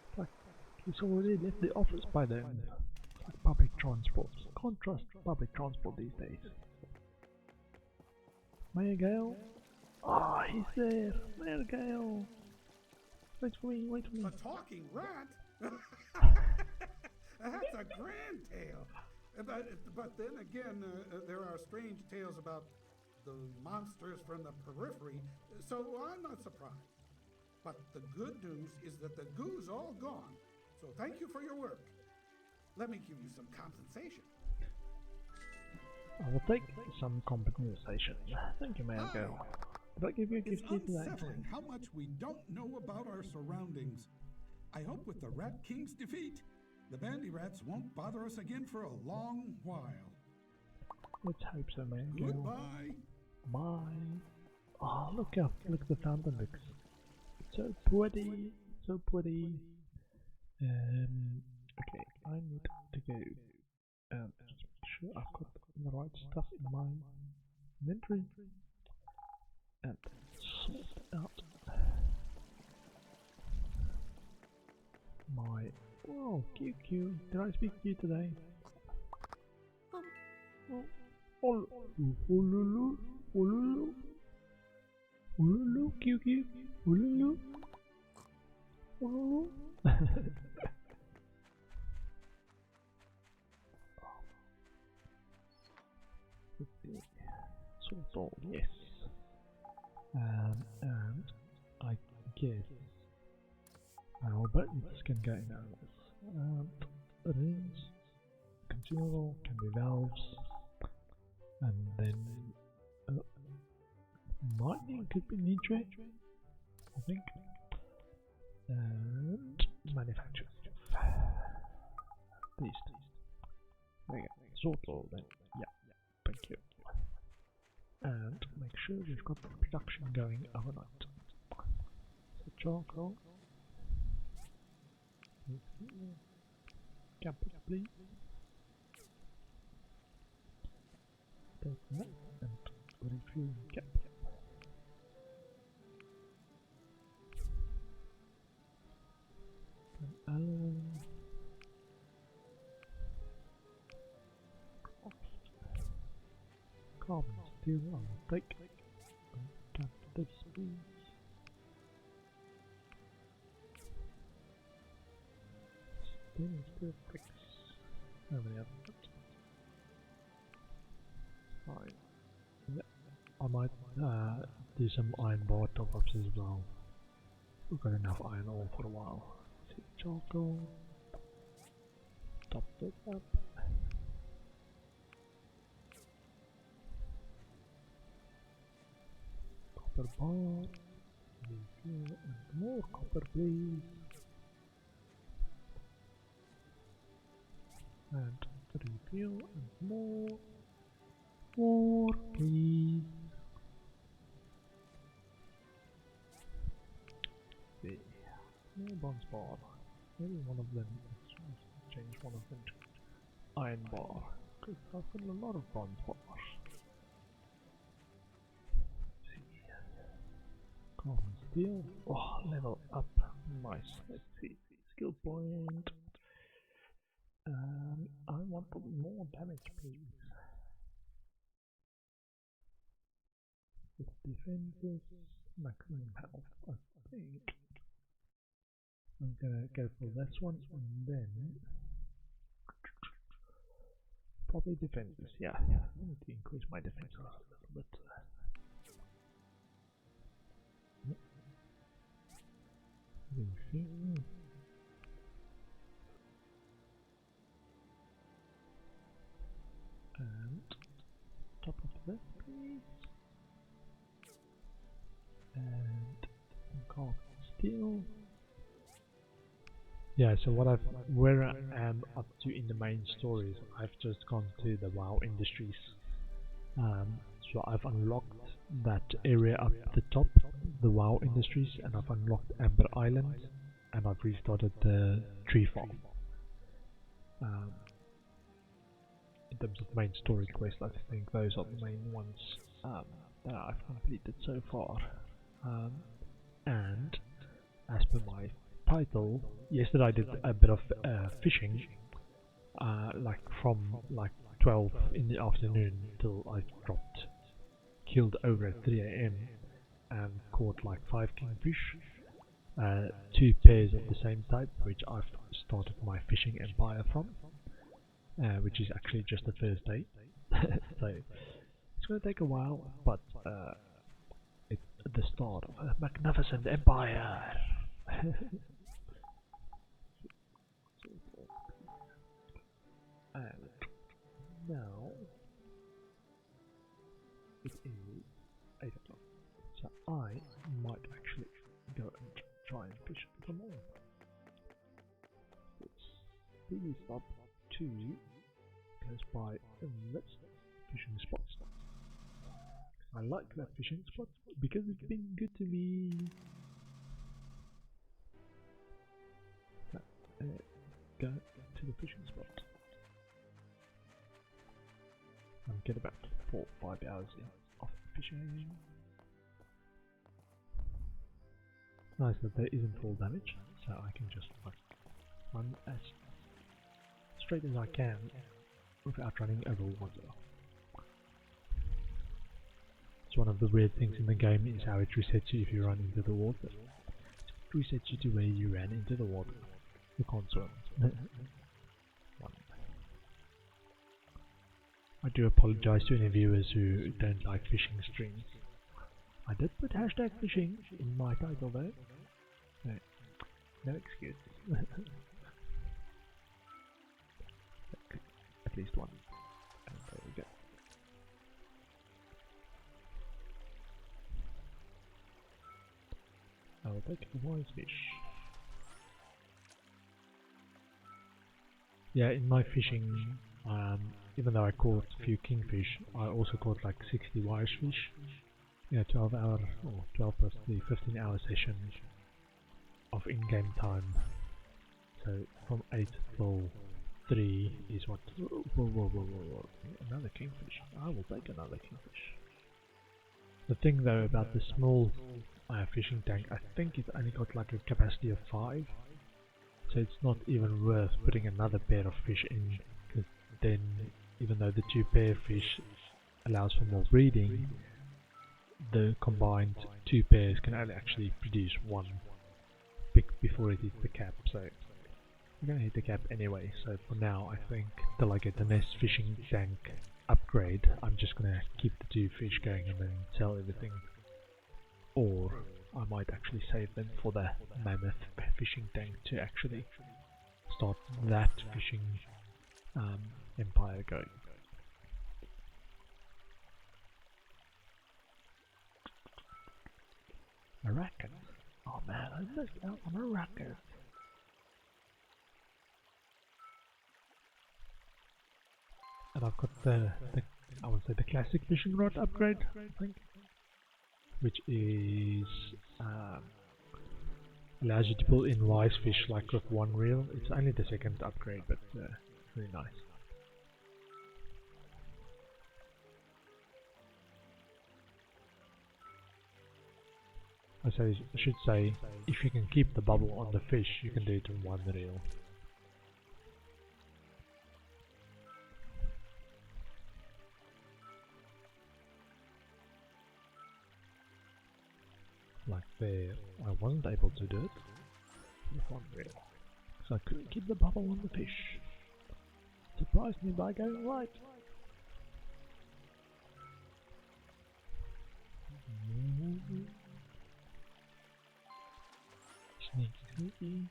It's like he's already left the office by then. It's like public transport. Can't trust public transport these days. Mayor Gale? Ah, oh, he's there! Mayor Gale! Wait for me, wait for me. A talking rat? That's a grand tale. But then again, there are strange tales about the monsters from the periphery, so I'm not surprised. But the good news is that the goo's all gone, so thank you for your work. Let me give you some compensation. I will take some compensation. Thank you, Mayor Gale. Did I give you a gift It's today? unsettling how much we don't know about our surroundings. I hope with the Rat King's defeat, the bandy rats won't bother us again for a long while. Let's hope so, Mayor Gale. Goodbye. Bye. Oh, look up! Look, the fountain looks so pretty, so pretty. Okay, I need to go and just make sure I've got the right stuff in my inventory and sort out my. Oh, QQ! Did I speak to you today? Oh, ululu, ululu, ululu, QQ, ululu, ululu. Sort of, yes. And I guess our buttons can go in areas. Rings, consumable, can be valves, and then mining could be nitrate, I think, and manufacture stuff. These. There you go. Sort all then. Yeah. Thank you. And make sure we've got the production going overnight. So charcoal. Camp it, please. Take that and refuel cap. carbon steel, I will take. Tap this please. Steel bricks. How many have I got? 5. Yeah, I might do some iron bar top-ups as well. We've got enough iron ore for a while. See, charcoal. Top this up. Copper bar. And more copper please. And refill and more. More please. See. More bronze bar. Maybe one of them. Let's change one of them to iron bar. Because I've got a lot of bronze bars. See. Carbon steel. Oh, level up. Nice. Let's see. Skill point. I want more damage, please. With defenses, maximum health. I think I'm gonna go for this one and then probably defenses. Yeah, I need to increase my defense a little bit. Refill. And top of this, please. And carbon steel. Yeah, so where I am up to in the main stories, I've just gone to the WoW Industries. So I've unlocked that area up the top, the WoW Industries, and I've unlocked Amber Island, and I've restarted the tree farm. In terms of main story quests, I think those are the main ones that I've completed so far. And as per my title, yesterday I did a bit of fishing, like from 12 in the afternoon till I killed over at 3 AM and caught like 5 kingfish, 2 pairs of the same type, which I've started my fishing empire from. Which is actually just the first day, so it's going to take a while, but it's the start of a magnificent empire. And now it is 8 o'clock, so I might actually go and try and fish some more. Let's really stop to close by this fishing spot. I like that fishing spot because it's been good to me. Go to the fishing spot and get about 4 or 5 hours of fishing. It's nice that there isn't full damage, so I can just run as straight as I can without running over water. It's one of the weird things in the game is how it resets you if you run into the water. It resets you to where you ran into the water. You can't swim. I do apologize to any viewers who don't like fishing streams. I did put hashtag fishing in my title though. No excuse. At least one. And there we go. I will take a wise fish. Yeah, in my fishing, even though I caught a few kingfish, I also caught like 60 wise fish. Yeah, 12 hour or 12 plus the 15-hour session of in-game time. So from 8 till 3 is what? Whoa. Another kingfish. I will take another kingfish. The thing though about the small fishing tank, I think it only got like a capacity of 5. So it's not even worth putting another pair of fish in, because then even though the 2 pair fish allows for more breeding, the combined two pairs can only actually produce one before it hits the cap, so we're gonna hit the cap anyway. So for now, I think till I get the next fishing tank upgrade, I'm just gonna keep the two fish going and then sell everything. Or I might actually save them for the mammoth fishing tank to actually start that fishing empire going. A racket. Oh man, I missed out on a racket. And I've got the I would say the classic fishing rod upgrade, I think, which is allows you to pull in wise fish like with one reel. It's only the second upgrade, but it's really nice. I should say, if you can keep the bubble on the fish, you can do it in one reel. Like there, I wasn't able to do it with one reel, so I couldn't keep the bubble on the fish. Surprised me by going right. Sneaky, sneaky.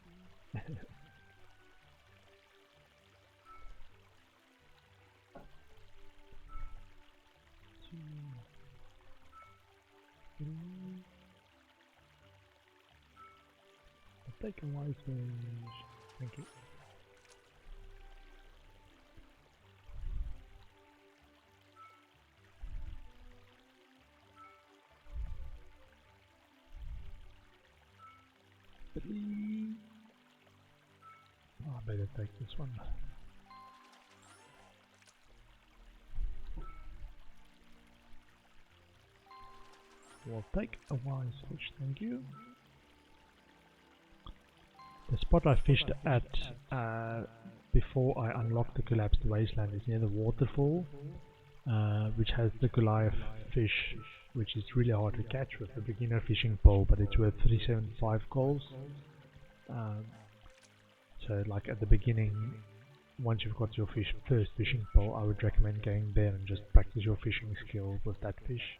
I'll take a wise fish. Thank you. Oh, I better take this one. We'll take a wise fish, thank you. The spot I fished at before I unlocked the collapsed wasteland is near the waterfall, which has the Goliath fish, which is really hard to catch with a beginner fishing pole, but it's worth 375 goals. So like at the beginning, once you've got your first fishing pole, I would recommend going there and just practice your fishing skill with that fish.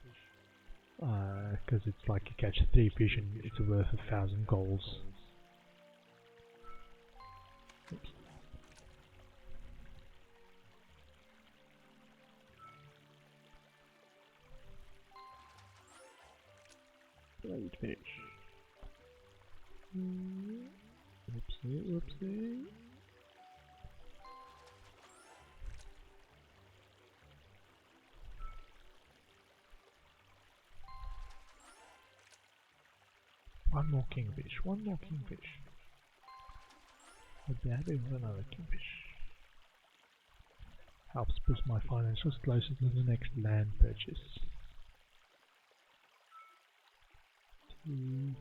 Because it's like you catch 3 fish and it's worth 1,000 goals. Oops. Great fish. Whoopsie, whoopsie. One more kingfish, one more kingfish. I'd be happy with another kingfish. Helps push my financials closer to the next land purchase. 2,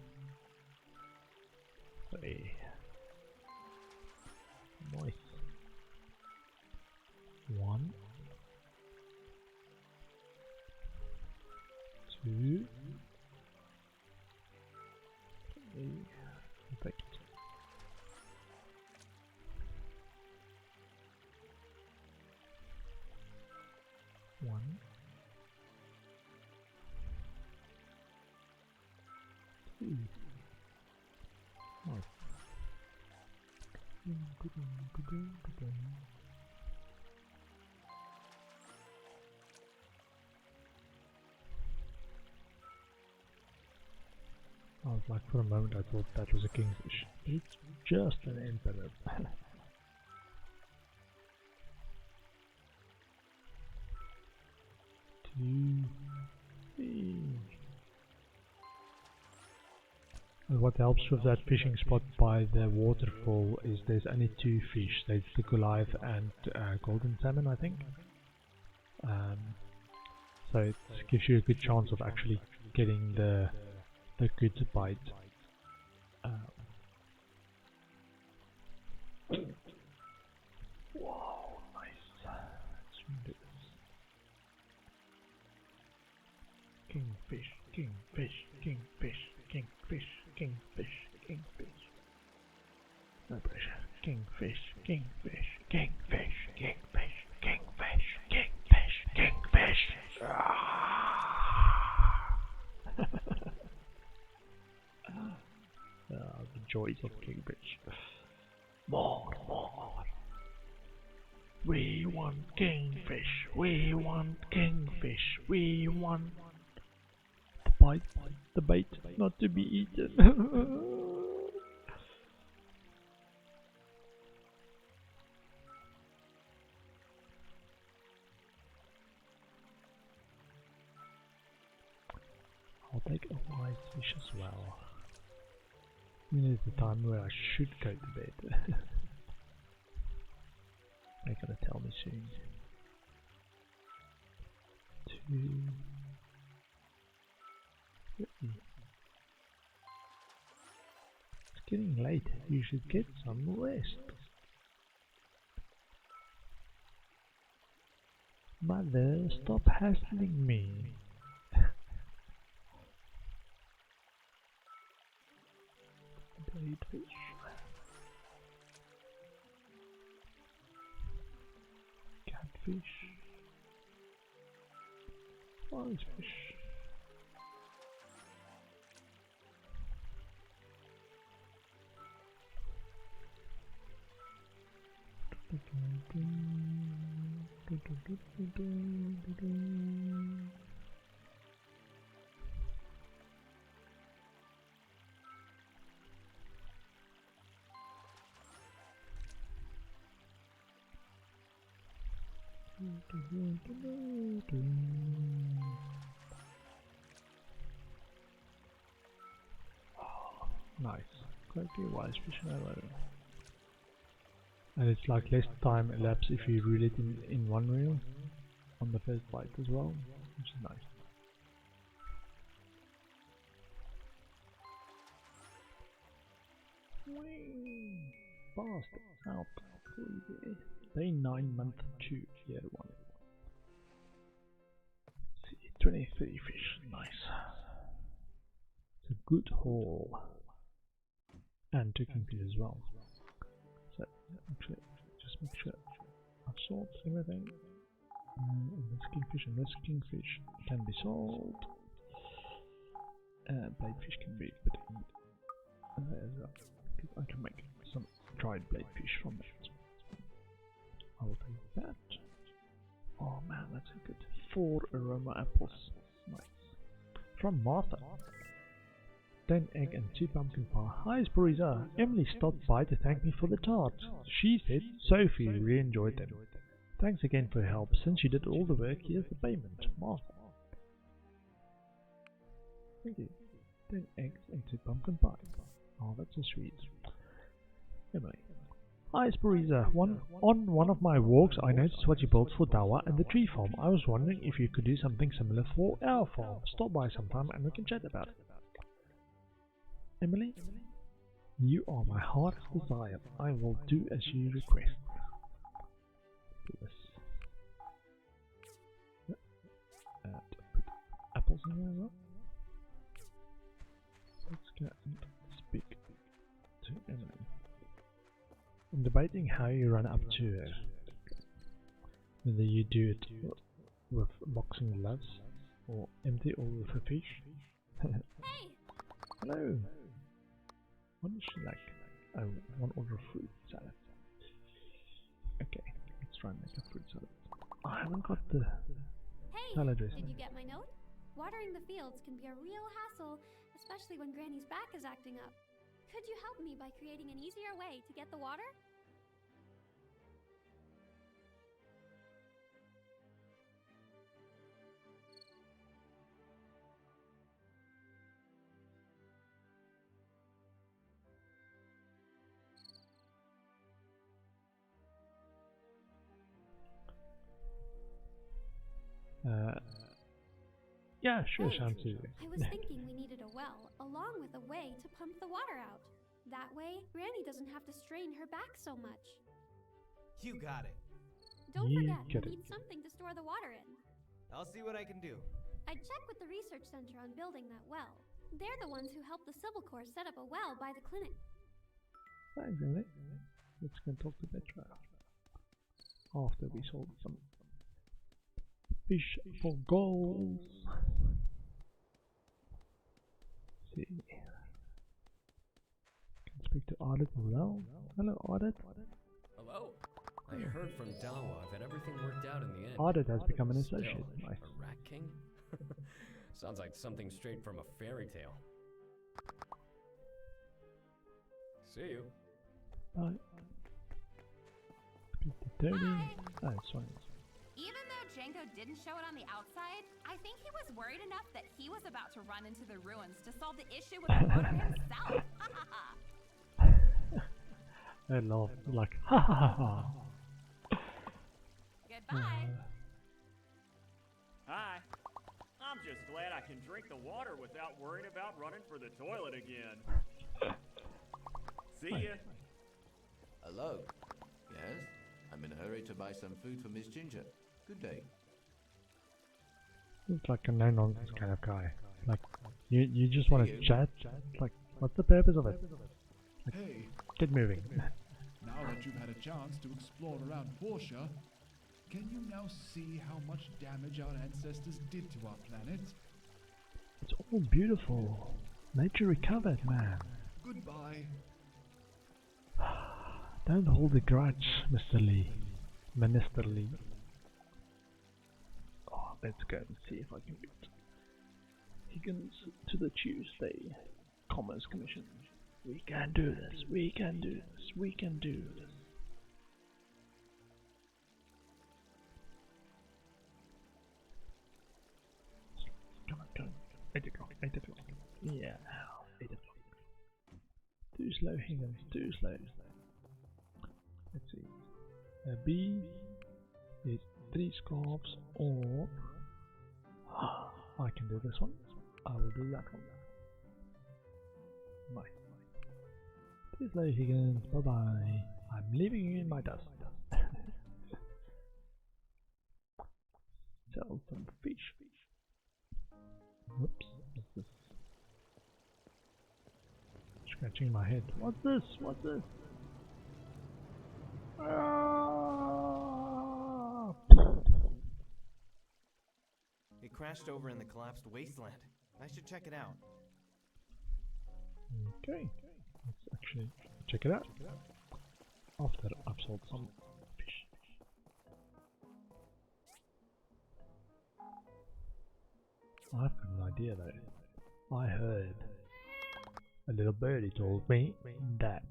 3. Nice. 1, 2, 3. Perfect. One, 2. Nice. I was like, for a moment I thought that was a kingfish. It's just an emperor. 2, 3. And what helps with that fishing spot by the waterfall is there's only 2 fish. There's the Goliath and golden salmon, I think. So it gives you a good chance of actually getting the good bite. Wow, nice. Let's do this. kingfish, kingfish, kingfish, kingfish, kingfish, kingfish. No pressure. Kingfish, kingfish, kingfish, kingfish, kingfish, kingfish, kingfish. The joys of kingfish. More, more. We want kingfish. We want kingfish. We want the bait, not to be eaten. I'll take a wise fish as well. It's the time where I should go to bed. They're gonna tell me soon. 2:30. It's getting late. You should get some rest. Mother, stop hassling me. Fish. Catfish. Wise fish. Oh, nice. Quite a few wise fish in a row. And it's like less time elapsed if you reel it in one reel on the first bite as well, which is nice. Whee! Fast out. Day 9, month 2, year 1. Let's see, 23 fish, nice. It's a good haul. And 2 kingfish as well. So, actually, just make sure I've sold everything. And this kingfish and this kingfish can be sold. Bladefish can be put in there as well. I can make some dried bladefish from it. I will take that. Oh man, that's a good 4 aroma apples. Nice. From Martha. 10 egg and 2 pumpkin pie. Hi Sporiza. Emily stopped by to thank me for the tarts. She said Sophie really enjoyed them. Thanks again for your help. Since you did all the work, here's the payment. Martha. Thank you. 10 eggs and 2 pumpkin pie. Oh, that's so sweet. Emily. Hi Sporiza, on one of my walks I noticed what you built for Dawa and the tree farm. I was wondering if you could do something similar for our farm. Stop by sometime and we can chat about it. Emily, you are my heart's desire. I will do as you request. Yes. And put apples in there as well. Let's go and speak to Emily. I'm debating how you run up to her. Whether you do it with boxing gloves, or empty, or with a fish. Hey! Hello! What does she like? Oh, one order of fruit salad. Okay, let's try and make a fruit salad. I haven't got the salad dressing. Did you get my note? Watering the fields can be a real hassle, especially when Granny's back is acting up. Could you help me by creating an easier way to get the water? Yeah, sure, Hey, Shanti. I was thinking we needed a well, along with a way to pump the water out. That way, Granny doesn't have to strain her back so much. You got it. Don't You forget, get we it. need something to store the water in. I'll see what I can do. I checked with the research center on building that well. They're the ones who helped the Civil Corps set up a well by the clinic. Thanks, Emily. Let's go talk to Petra. After we sold some fish for goals. See. Can speak to Audit as well. Hello, Audit. Hello? I heard from Dawa that everything worked out in the end. Audit has become an Still, associate. Nice. a rat king? Sounds like something straight from a fairy tale. See you. Bye. Speak to Tony. Oh, sorry. Even though Django didn't show it on the outside, I think he was worried enough that he was about to run into the ruins to solve the issue with the motor himself. I laugh like ha ha ha ha. Goodbye. Hi. I'm just glad I can drink the water without worrying about running for the toilet again. See ya. Hello. Yes? I'm in a hurry to buy some food for Miss Ginger. Good day. It's like a no-nonsense kind of guy. Like, you just want to chat? Like, what's the purpose of it? Like, Hey. get moving. Now that you've had a chance to explore around Portia, can you now see how much damage our ancestors did to our planet? It's all beautiful. Nature recovered, man. Goodbye. Don't hold a grudge, Mr. Lee. Minister Lee. Oh, let's go and see if I can beat Higgins to the Tuesday Commerce Commission. We can do this, we can do this, we can do this. Come on, come on. 8 o'clock, 8 o'clock. Yeah, 8 o'clock. Too slow, Higgins, too slow. Let's see. A B is 3 scarves, or I can do this one. I will do that one. Bye. Too slow, Higgins. Bye bye. I'm leaving you in my dust. Sell some fish. Whoops. What's this? Scratching my head. What's this? What's this? Ah! It crashed over in the collapsed wasteland. I should check it out. Okay. Let's actually check it out. After I've sold some fish. I've got an idea though. I heard a little birdie told me that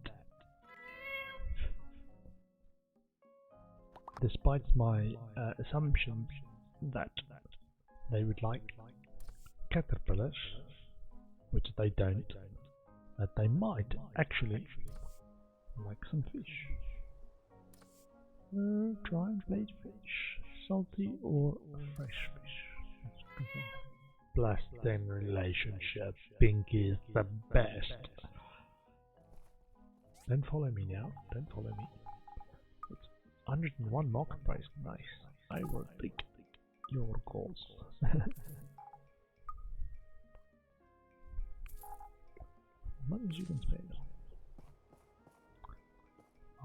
despite my assumptions that they would like caterpillars, which they don't, that they might actually like some fish. Dry and flaked fish, salty or fresh fish. Plus 10 relationship, Pinky is the best. Don't follow me now, don't follow me. It's 101 market price, nice. I will take your calls. What much you can spend?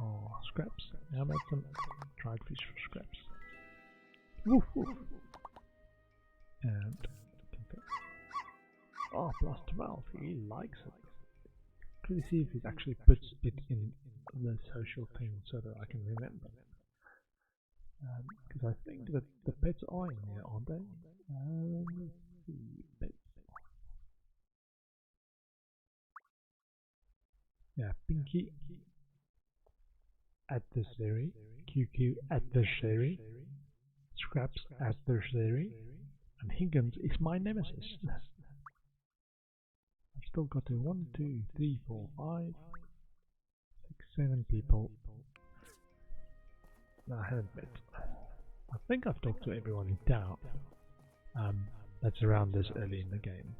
Oh, scraps. How about some dried fish for scraps? Woof woof. And oh, plus 12. He likes it. Could we see if he actually puts it in the social thing so that I can remember? Because I think that the pets are in here, aren't they? Let's see, pets. Yeah, Pinky adversary, QQ adversary, Scraps adversary, and Higgins is my nemesis. I've still got to 1, 2, 3, 4, 5, 6, 7 people. No, I haven't met. I think I've talked to everyone in town. That's around this early in the game.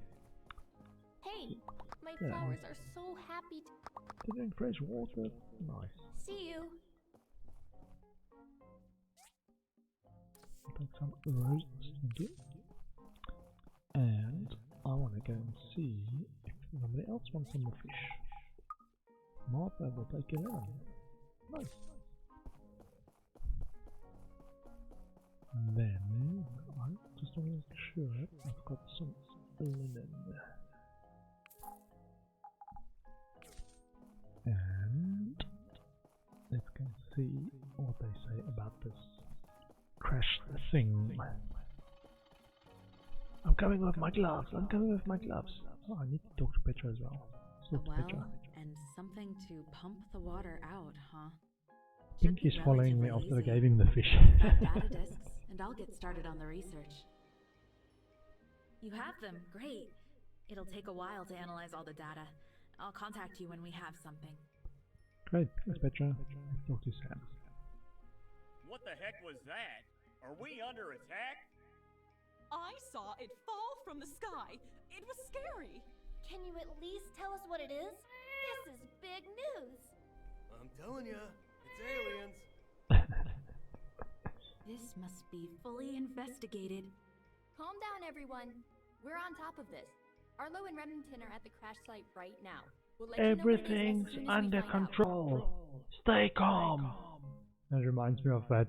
Hey, my Yeah. flowers are so happy to They're doing fresh water. Nice. see you. I'll take some roses, thank you. And I want to go and see if somebody else wants some more fish. Martha will take 11. Nice. Then I just want to make sure I've got some linen. And let's go see what they say about this crash thing. I'm coming with my gloves. I'm coming with my gloves. Oh, I need to talk to Petra as well. A well and something to pump the water out, huh? I think he's following me after I gave him the fish. Got data disks, and I'll get started on the research. You have them, great. It'll take a while to analyze all the data. I'll contact you when we have something. Great, thanks Petra. Let's talk to Sam. What the heck was that? Are we under attack? I saw it fall from the sky. It was scary. Can you at least tell us what it is? This is big news. I'm telling you, it's aliens. This must be fully investigated. Calm down, everyone. We're on top of this. Arlo and Remington are at the crash site right now. We'll let Everything's you know what it is as soon as under we find control. out. Stay calm. That reminds me of that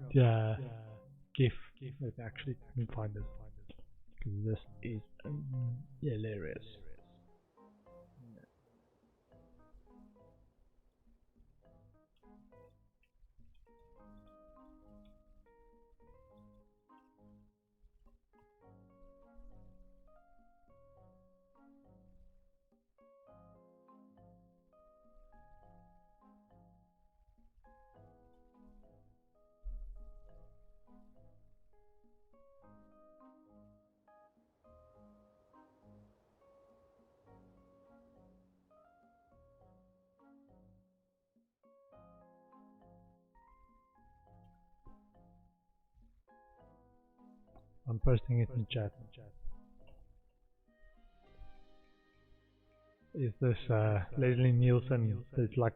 GIF. If I actually can find this. Because this is hilarious. I'm posting it in chat. Is this Leslie Nielsen? There's like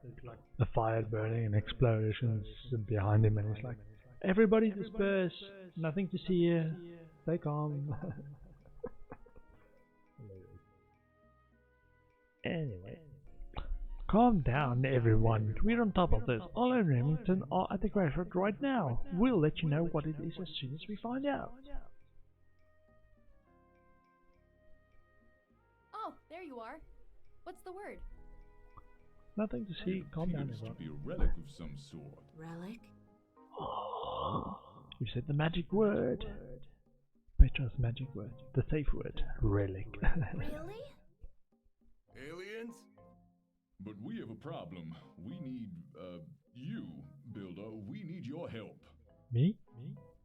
the fire burning and explosions behind him, and he's like, "Everybody disperse! Nothing to see here. Stay calm." Anyway, calm down, everyone. We're on top of this. Arlo and Remington are at the crash site right now. We'll let you know what it is as soon as we find out. Oh, there you are. What's the word? Nothing to see. Calm down, Appears to everyone. be a relic of some sort. Relic? You said the magic word. Petra's magic word. The safe word. Relic. Really? Aliens? But we have a problem. We need, you, Builder. We need your help. Me?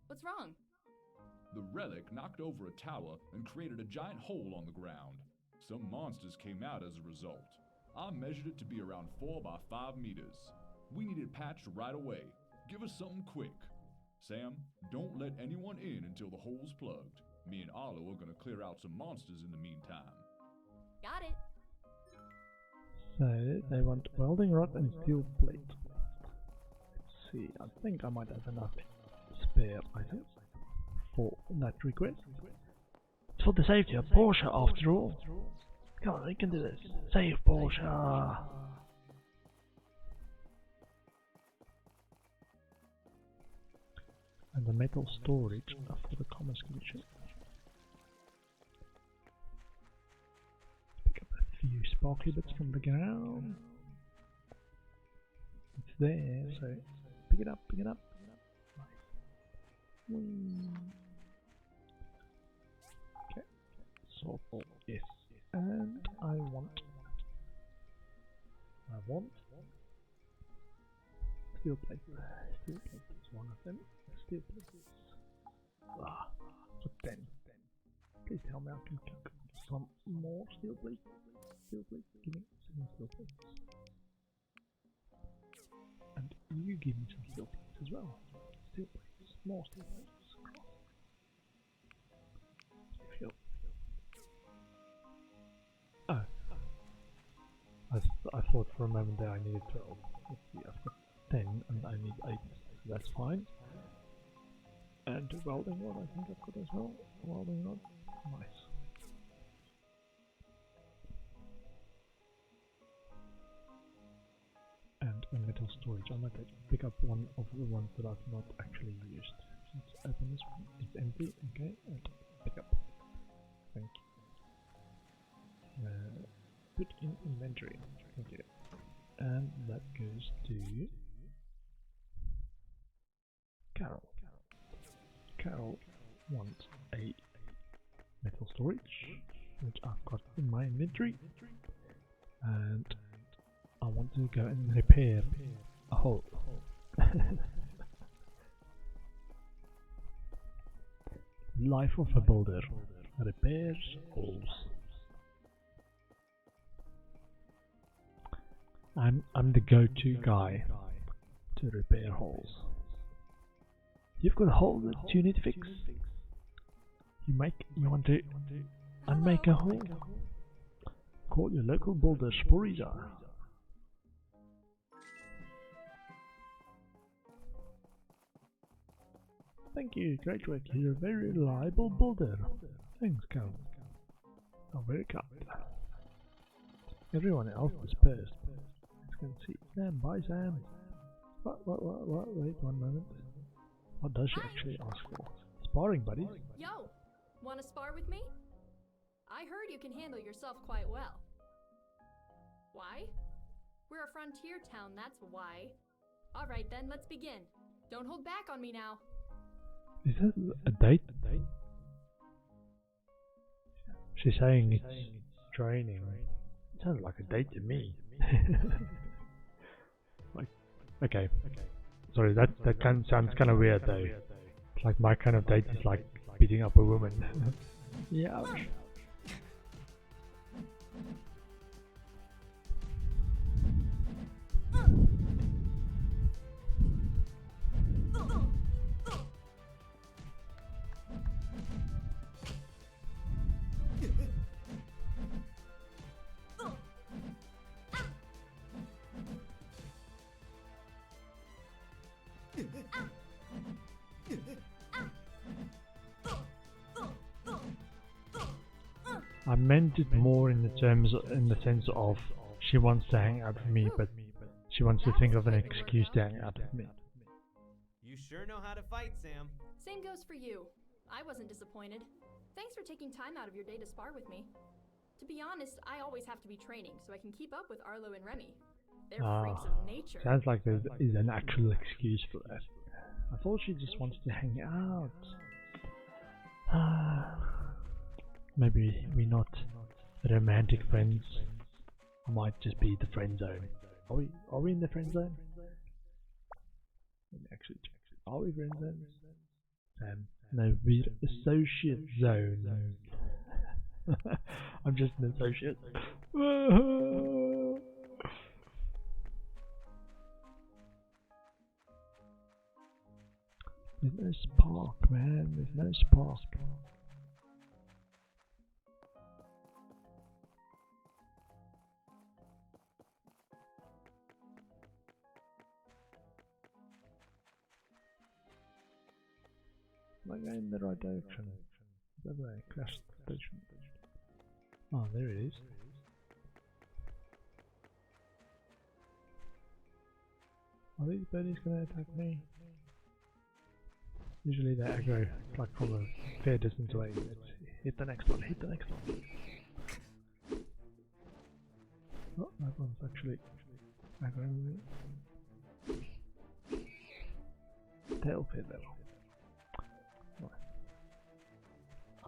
What's wrong? The relic knocked over a tower and created a giant hole on the ground. Some monsters came out as a result. I measured it to be around 4 by 5 meters. We need it patched right away. Give us something quick. Sam, don't let anyone in until the hole's plugged. Me and Arlo are gonna clear out some monsters in the meantime. Got it. So, they want welding rod and steel plate. Let's see, I think I might have enough spare items for that request. It's for the safety of Portia after all. Come on, we can do this. Save Portia! And the metal storage for the commerce commission. Pick up a few sparkly bits from the ground. It's there, so pick it up, pick it up. Nice. Okay, so yes, and I want steel plate. Steel plate is one of them. Steel plate. Ah, for 10. Please tell me I can cook some more steel plate. Steel plate, give me some steel plates. And you give me some steel plates as well. Steel plates, more steel plates. Oh. I thought for a moment there I needed 12. Let's see, I've got 10 and I need 8, so that's fine. And welding rod I think I've got as well. Welding rod, nice. metal storage. I might pick up one of the ones that I've not actually used. Let's open this one. It's empty. Okay, pick up. Thank you. Put in inventory. Thank you. And that goes to Carol. Carol wants a metal storage, which I've got in my inventory, and I want to go and repair a hole. Life of a builder. Repairs holes. I'm the go-to guy to repair holes. You've got a hole that you need to fix. You want to unmake a hole? Call your local builder Sporiza. Thank you, great work. You're a very reliable builder. Thanks, Carol. Oh, very kind. Everyone else is pissed. Let's go and see. Sam, bye Sam. What? Wait one moment. What does she actually ask for? Sparring buddies? Yo! Wanna spar with me? I heard you can handle yourself quite well. Why? We're a frontier town, that's why. Alright then, let's begin. Don't hold back on me now. Is that a date? She's saying it's training. It sounds like a date to me. Like, okay. Sorry, that sounds kind of weird though. Like my kind of date is like beating up a woman. Yeah. I meant it more in the sense of she wants to hang out with me, but she wants to think of an excuse to hang out with me. You sure know how to fight, Sam. Same goes for you. I wasn't disappointed. Thanks for taking time out of your day to spar with me. To be honest, I always have to be training so I can keep up with Arlo and Remy. They're freaks of nature. Sounds like there is an actual excuse for that. I thought she just wants to hang out. Maybe we're not romantic friends. I might just be the friend zone. Are we in the friend zone? Let me actually check. Are we friend zones? No, we're associate zone. I'm just an associate. There's no spark, man. There's no spark. Am I going in the right direction? That way, crash station. Oh, there it is. Are these birdies gonna attack me? Usually they aggro like from a fair distance away. Let's hit the next one, hit the next one. Oh, that one's actually aggroing me. Tail feather. Right.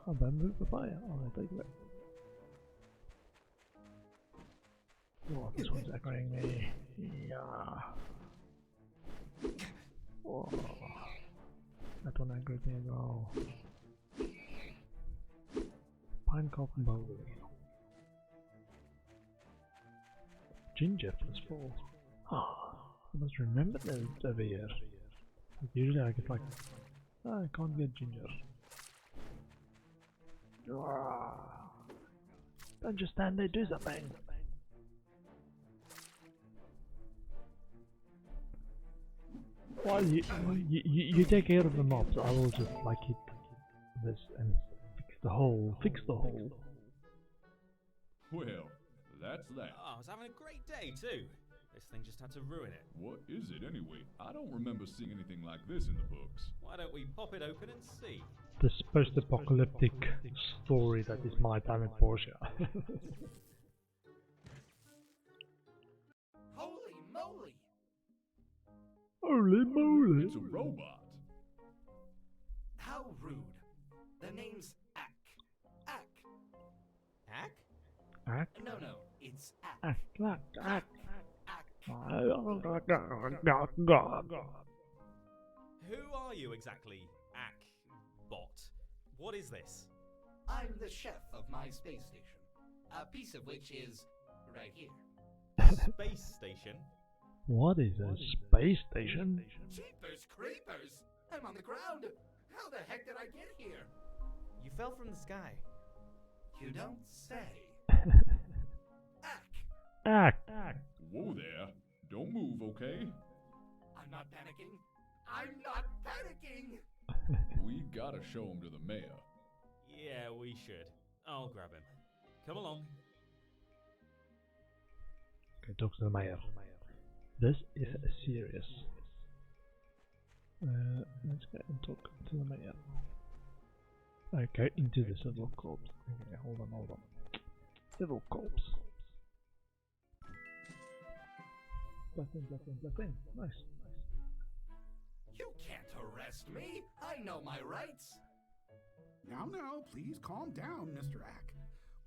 Oh, bamboo papaya. Oh, I take that. Oh, this one's aggroing me. Yeah. Oh. That one aggroed me as well. Pine coffin bowl. Ginger +4. Ah, I must remember those over here. Usually I get like, I can't get ginger. Don't just stand there, do something. While you take care of the mobs, I will just like hit this and fix the hole. Fix the hole. Well, that's that. Oh, I was having a great day too. This this thing just had to ruin it. What is it anyway? I don't remember seeing anything like this in the books. Why don't we pop it open and see? The post-apocalyptic story that is my Time at Portia. Holy moly! Holy moly! It's a robot. How rude. The name's Ack. Ack. Hack? Ack? No, it's Ack. Ack. Ack. Who are you exactly, Ack Bot? What is this? I'm the chef of my space station. A piece of which is right here. Space station? What is a space station? Jeepers creepers! I'm on the ground! How the heck did I get here? You fell from the sky. You don't say. Ack. Whoa there. Don't move, okay? I'm not panicking. I'm not panicking! We gotta show him to the mayor. Yeah, we should. I'll grab him. Come along. Okay, talk to the mayor. This is serious. Let's go and talk to the mayor. Okay, into the civil corps. Okay, hold on. Civil corps. Blessing. Nice. You can't arrest me! I know my rights! Now, please calm down, Mr. Ack.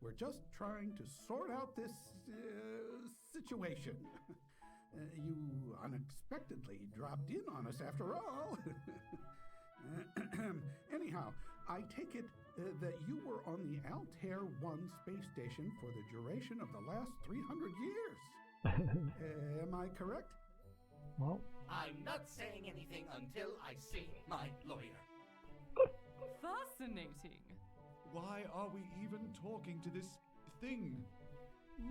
We're just trying to sort out this situation. You unexpectedly dropped in on us after all. Anyhow, I take it that you were on the Altair 1 space station for the duration of the last 300 years. Am I correct? Well, I'm not saying anything until I see my lawyer. Fascinating. Why are we even talking to this thing?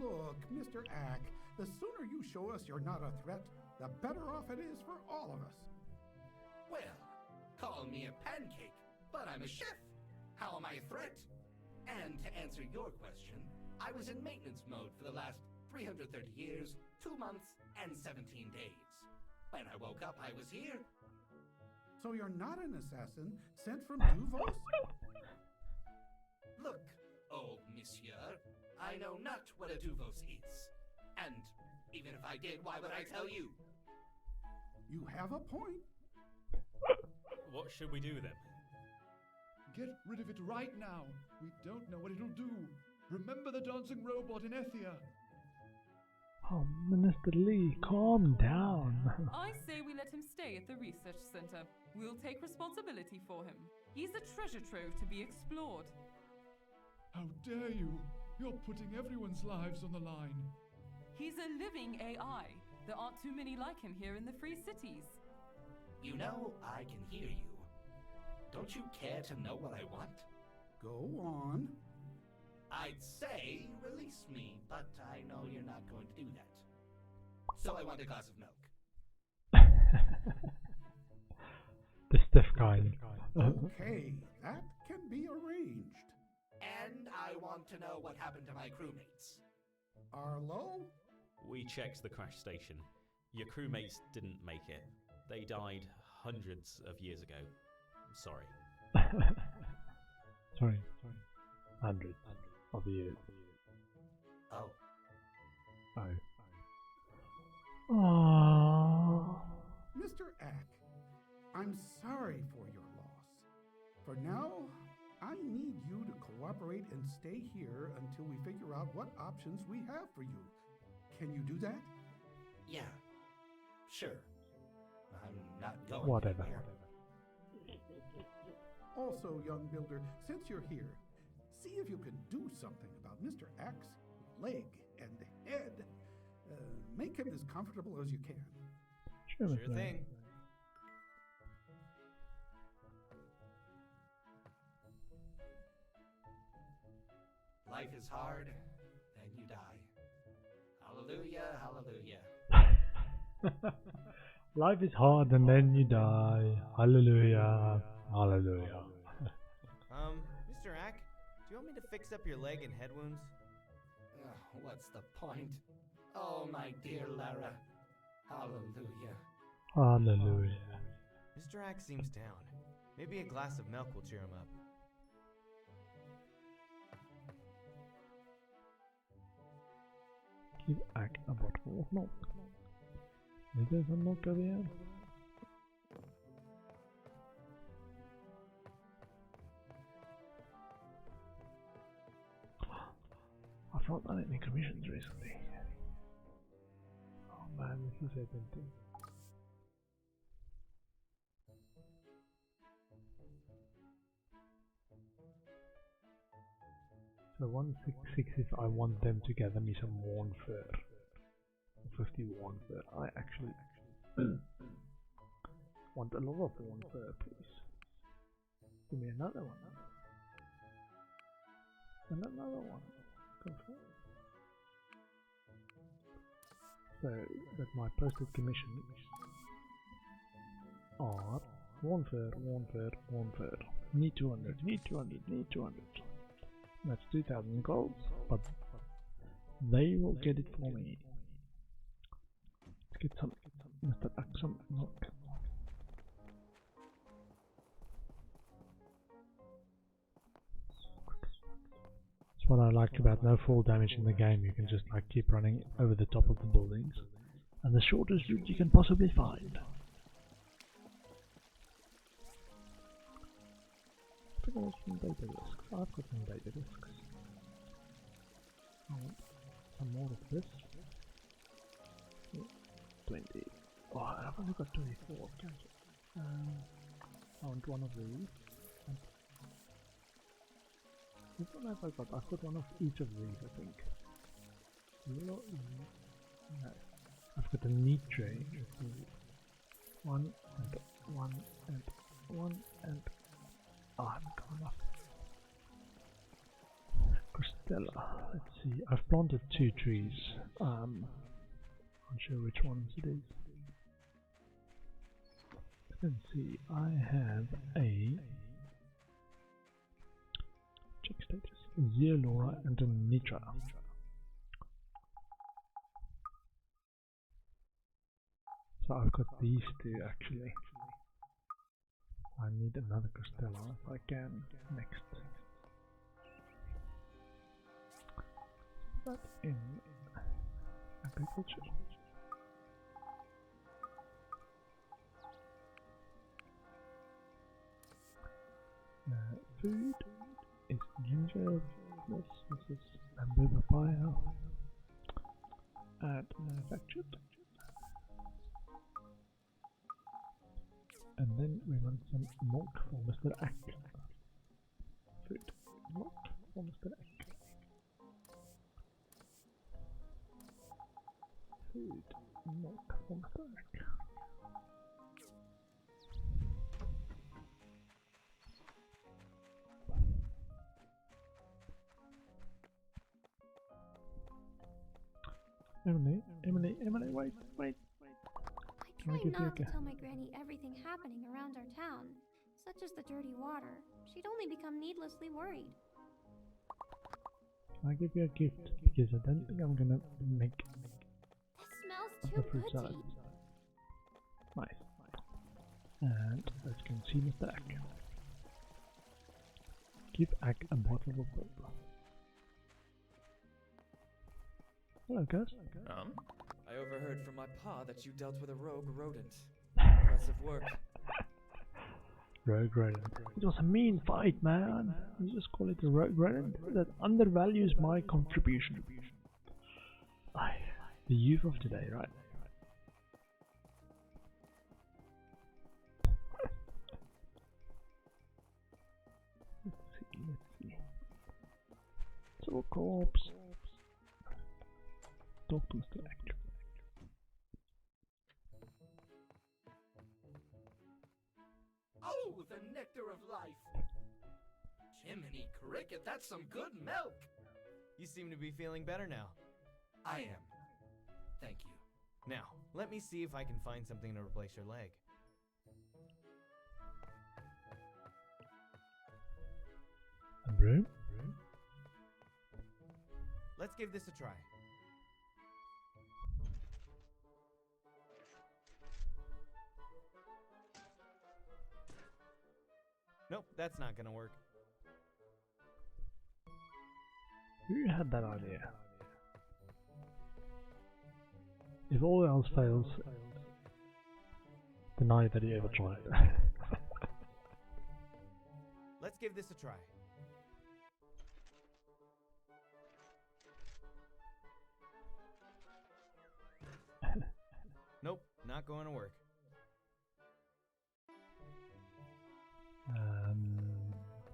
Look, Mr. Ack, the sooner you show us you're not a threat, the better off it is for all of us. Well, call me a pancake, but I'm a chef. How am I a threat? And to answer your question, I was in maintenance mode for the last 330 years, 2 months, and 17 days. When I woke up, I was here. So you're not an assassin sent from Duvos? Look, old monsieur, I know not what a Duvos is. And even if I did, why would I tell you? You have a point. What should we do then? Get rid of it right now. We don't know what it'll do. Remember the dancing robot in Ethia. Oh, Minister Lee, calm down. I say we let him stay at the research center. We'll take responsibility for him. He's a treasure trove to be explored. How dare you? You're putting everyone's lives on the line. He's a living AI. There aren't too many like him here in the Free Cities. You know, I can hear you. Don't you care to know what I want? Go on. I'd say release me, but I know you're not going to do that. So I want a glass of milk. The stiff kind. Okay, that can be arranged. And I want to know what happened to my crewmates. Arlo? We checked the crash station. Your crewmates didn't make it. They died hundreds of years ago. I'm sorry. Sorry. Hundreds of years. Oh. Aww. Mr. Ack, I'm sorry for your loss. For now, I need you to cooperate and stay here until we figure out what options we have for you. Can you do that? Yeah. Sure. I'm not going Whatever. anywhere. Also, young builder, since you're here, see if you can do something about Mr. Ack's leg and head. Make him as comfortable as you can. Sure thing. Life is hard, then you die. Hallelujah, hallelujah. Life is hard and then you die. Hallelujah. Hallelujah. Mr. Ack, do you want me to fix up your leg and head wounds? What's the point? Oh, my dear Lara, Hallelujah. Hallelujah. Mr. Axe seems down. Maybe a glass of milk will cheer him up. Give Ack a bottle of milk. Is there some milk over here? I've not done any commissions recently. Oh man, this is everything. So 166 if I want them to gather me some worn fur. 50 worn fur. I actually want a lot of worn fur, please. Give me another one. And another one. Confirm. So that my posted commissions are worn fur, worn fur, worn fur. Need 200, need 200, need 200. That's 2,000 gold, but they will get it for me. Let's get some Mr. Axum milk. That's what I like about no fall damage in the game. You can just like keep running over the top of the buildings, and the shortest route you can possibly find. Some data discs. I've got some data discs. I want some more of this. 20. Oh, I've only got 24. I want one of these. And which one have I got? I've got one of each of these, I think. Yellow. No. I've got a neat tray. One and one and one and. Oh, I haven't got enough. Crystella. Let's see. I've planted 2 trees. Not sure which ones it is. Let's see. I have a check status. Zeolora and a Nitra. So I've got these 2 actually. I need another Crystella if I can next. That in agriculture. Food is ginger, this is bamboo papaya, and manufactured. And then we want some milk for Mr. Ack. Food. Milk for Mr. Ack. Food. Milk for Mr. Ack. Emily, wait. I try not to tell my granny everything happening around our town, such as the dirty water. She'd only become needlessly worried. Can I give you a gift? Because I don't think I'm gonna make This smells the too fruit good salad. to eat. Nice. And let's go see Mr. Ack. Give Ack a bottle of milk. Hello, Gus. I overheard from my pa that you dealt with a rogue rodent. Impressive work. Rogue rodent. It was a mean fight, man. You just call it a rogue rodent? That undervalues my contribution. Aye, the youth of today, right? Let's see. So, corpse. Talk to Mr. Ack. Oh, the nectar of life! Jiminy Cricket, that's some good milk! You seem to be feeling better now. I am. Thank you. Now, let me see if I can find something to replace your leg. A broom? Let's give this a try. Nope, that's not gonna work. Who had that idea? If all else fails, deny that you ever tried. Let's give this a try. Nope, not going to work.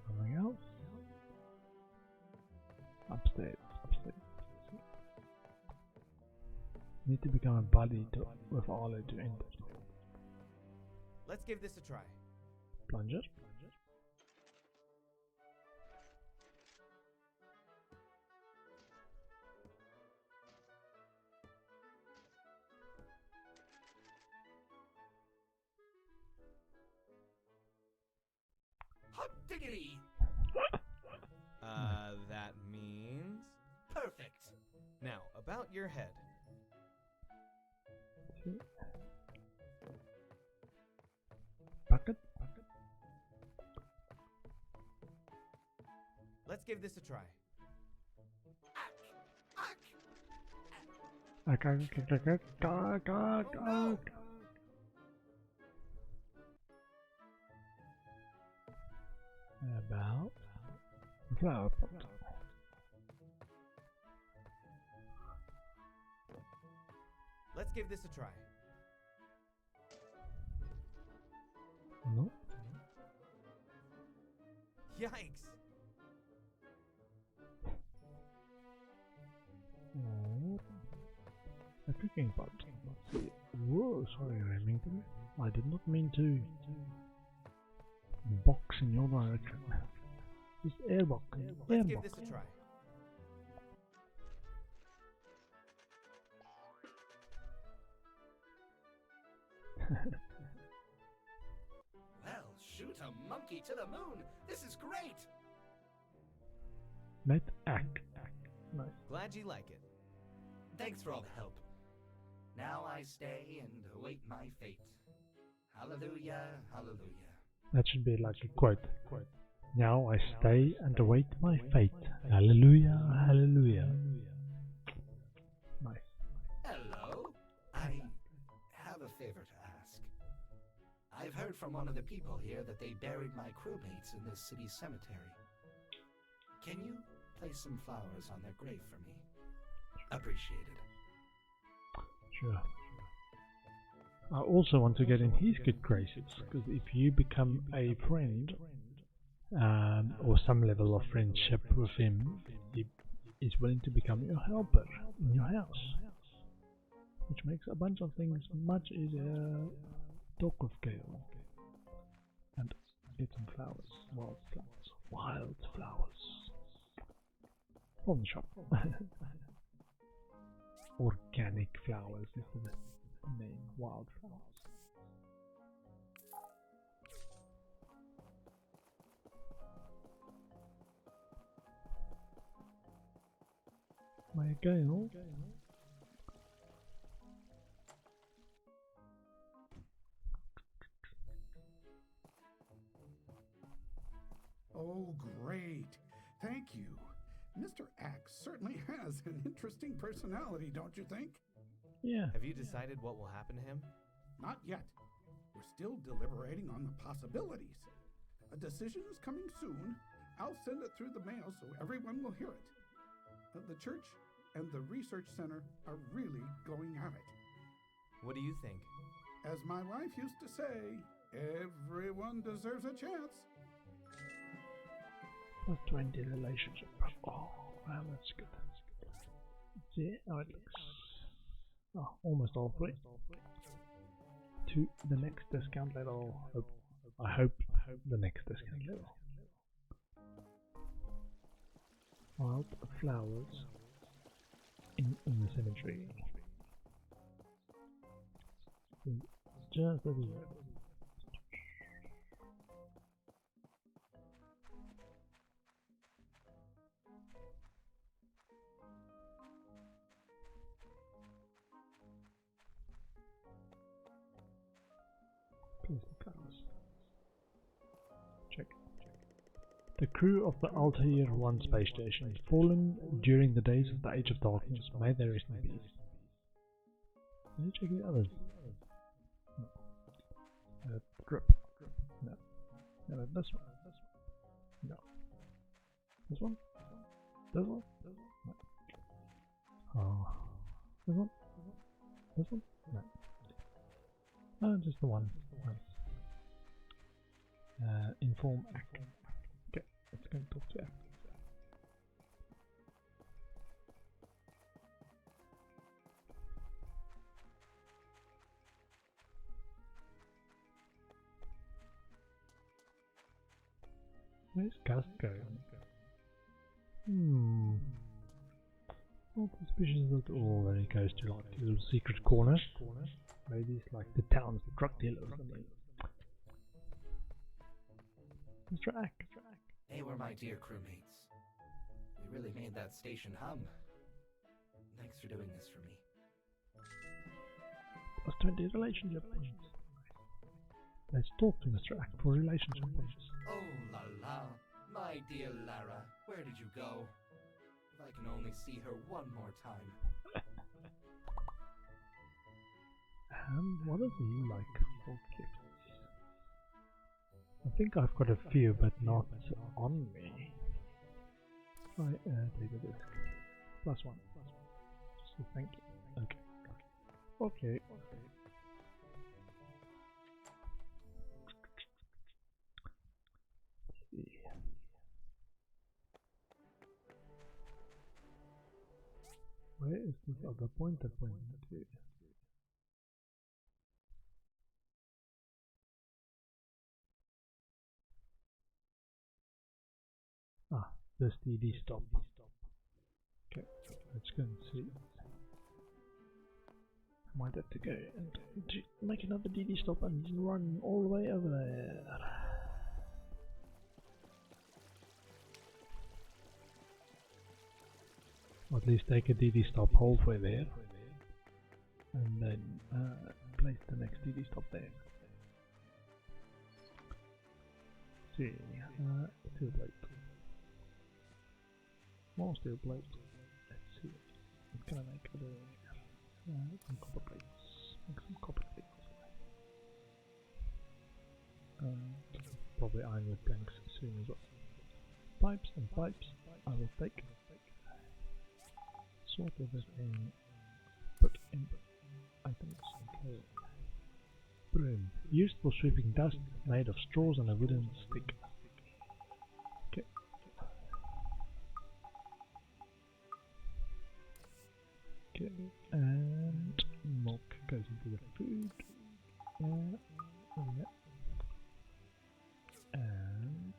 Something else? Upstairs. Need to become a buddy with Arlo to end it. Let's give this a try. Plunger. Hot diggity! That means... Perfect! Now, about your head. Bucket? Let's give this a try. About the flower pot. Let's give this a try. No. Yikes! A cooking pot. Let's see. Whoa, sorry, Remington. I did not mean to box in your direction. Just airbox. Let's give this a try. Well, shoot a monkey to the moon! This is great! Met act. Nice. Glad you like it. Thanks for all the help. Now I stay and await my fate. Hallelujah, hallelujah. That should be like a quote. Now I stay and await my fate. Hallelujah, hallelujah. Nice. Hello? I have a favor to ask. I've heard from one of the people here that they buried my crewmates in this city cemetery. Can you place some flowers on their grave for me? Appreciated. Sure. I also want to get in his good graces, because if you become a friend, or some level of friendship with him, he is willing to become your helper in your house, which makes a bunch of things much easier. Talk with Gale and get some flowers, wild flowers from the shop. Organic flowers is the name, wildflowers. My Gale. Oh, great. Thank you. Mr. Axe certainly has an interesting personality, don't you think? Yeah. Have you decided what will happen to him? Not yet. We're still deliberating on the possibilities. A decision is coming soon. I'll send it through the mail so everyone will hear it. The church and the research center are really going at it. What do you think? As my wife used to say, everyone deserves a chance. Plus 20 relationship. Oh, wow, that's good. Let's see how it looks. Oh, almost all three. To the next discount level. I hope the next discount level. Wild flowers in the cemetery. Just as well. Place the flowers. Check. The crew of the Altair 1 space station, fallen during the days of the Age of Darkness, may they rest in peace. Let me check the others. No. Drip. No. No, this one. No. This one? This one? No. Oh. This one? This one? No. No, just the one. Inform Act. Okay, let's go and talk to Act. Where's Gust going? Not suspicious at all that he goes to like a little secret corner. Maybe it's like the town's drug dealer or something. Mr. Ack. They were my dear crewmates. They really made that station hum. Thanks for doing this for me. Plus 20 relationship points. Let's talk to Mr. Ack for relationship points. Oh la la, my dear Lara, where did you go? If I can only see her one more time. What does he like for gifts? I think I've got a few, but not on me. Try data disk. +1. Just a thank you. Okay. Let's see. Where is this other pointer pointing to? This DD stop. Okay, let's go and see. I might have to go and make another DD stop and run all the way over there. Or at least take a DD stop halfway there. And then place the next DD stop there. See, steel plate. More steel plate. Let's see. What can I make of some copper plates. Make some copper plates. Probably iron with planks soon as well. Pipes and pipes. I will take. Sort everything. Put in items. Okay. Broom. Used for sweeping dust, made of straws and a wooden stick. Okay. Okay, and milk goes into the food. Yeah. And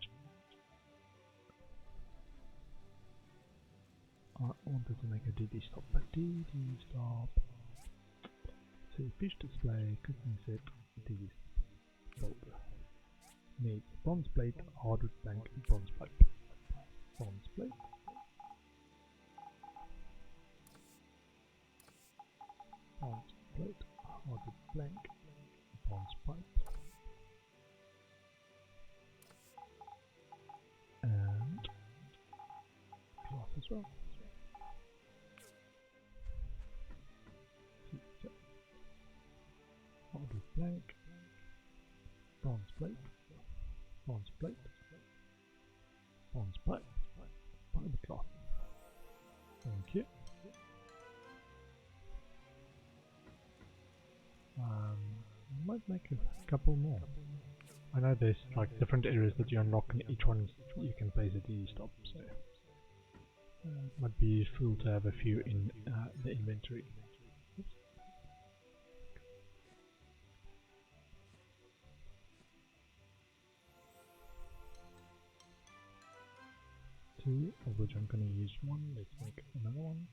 I wanted to make a DD stop. DD stop. See, fish display, cooking set, DD stop. Needs bronze plate, hardwood plank, and bronze pipe. Bronze plate. Bronze plate, hardwood plank, bronze pipe. And cloth as well. Hardwood plank, bronze plate, bronze plate, bronze pipe, fiber cloth. Thank you. I might make a couple more. I know there's like different areas that you unlock, and each one you can place a DD stop, so it might be useful to have a few in the inventory. Oops. 2, of which I'm going to use 1. Let's make another one.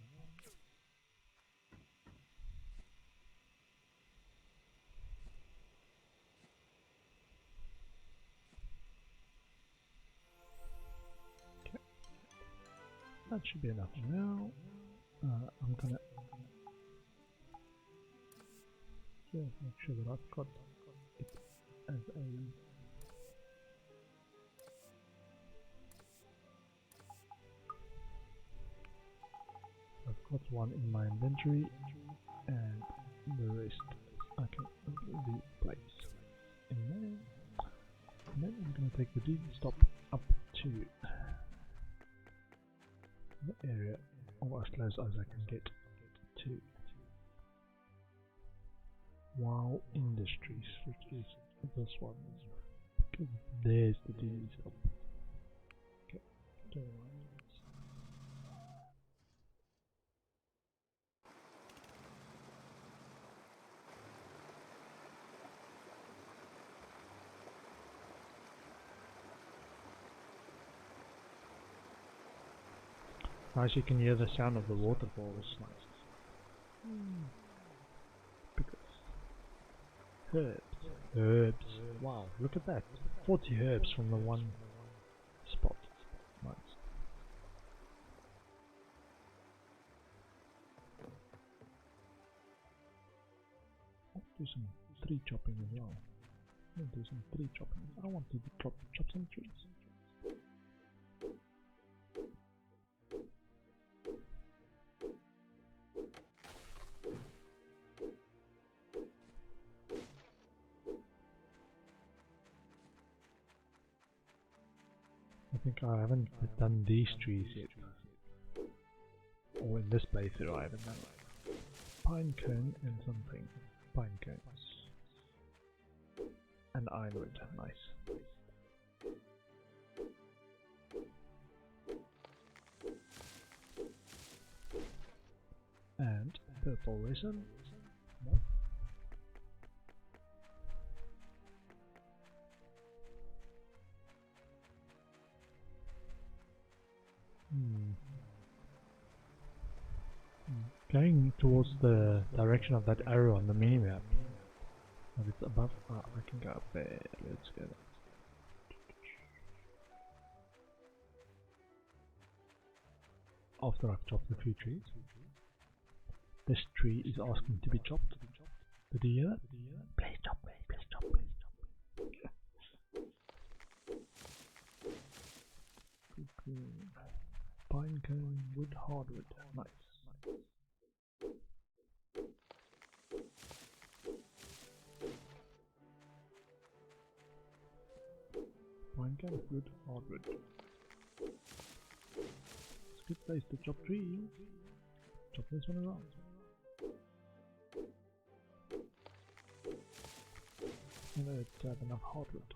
Okay, that should be enough for now. I'm going to just make sure that I've got it as a What's one in my inventory, and the rest I can replace in there. And then I'm going to take the DD stop up to the area, or as close as I can get to WoW Industries, which is this one. Because there's the DD stop. Okay, turn around. Nice, you can hear the sound of the waterfalls. Nice. Pickles. Herbs. Wow, look at that. 40 herbs from the one spot. Nice. I'll do some tree chopping as well. I'll do some tree chopping. I want to chop some trees. I think I haven't done these trees yet. Or in this playthrough I haven't done it. Pine cone and something. Pine cones. And ironwood, nice. And purple resin. No. Going towards the direction of that arrow on the minimap. But it's above. Oh, I can go up there. Let's go there. After I've chopped the few trees. This tree is asking to be chopped. Did you hear that? Please chop me, please chop me, please chop me. Pine cone, wood, hardwood. Nice. Pine cone, wood, hardwood. It's a good place to chop trees. Chop this one as well. I don't have enough hardwood.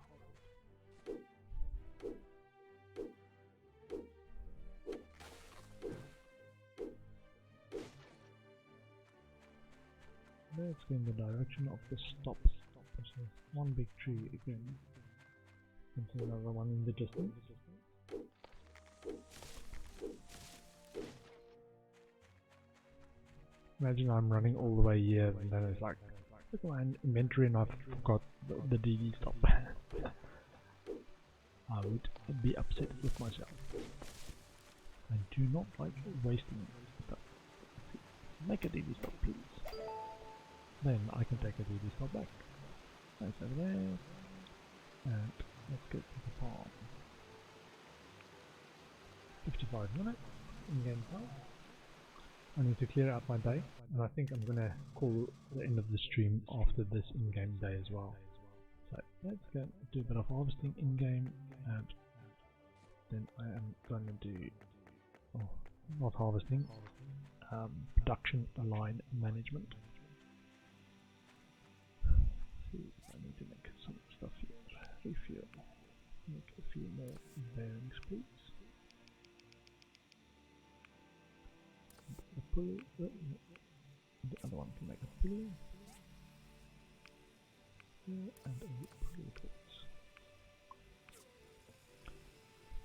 Let's go in the direction of the stop. There's one big tree again. And another one in the distance. Imagine I'm running all the way here and then it's like, look at my inventory and I've forgot the DD stop. I would be upset with myself. I do not like wasting stuff. Make a DD stop, please. Then I can take a DD stop back. That's over there. And let's get to the farm. 55 minutes in-game time. I need to clear out my day, and I think I'm gonna call the end of the stream after this in-game day as well. So let's go do a bit of harvesting in-game, and then I am going to do, not harvesting, production line management. See, I need to make some stuff here. Refuel. Make a few more bearings, please. The pulley, the other one can make a pulley. Here and a pulley tools.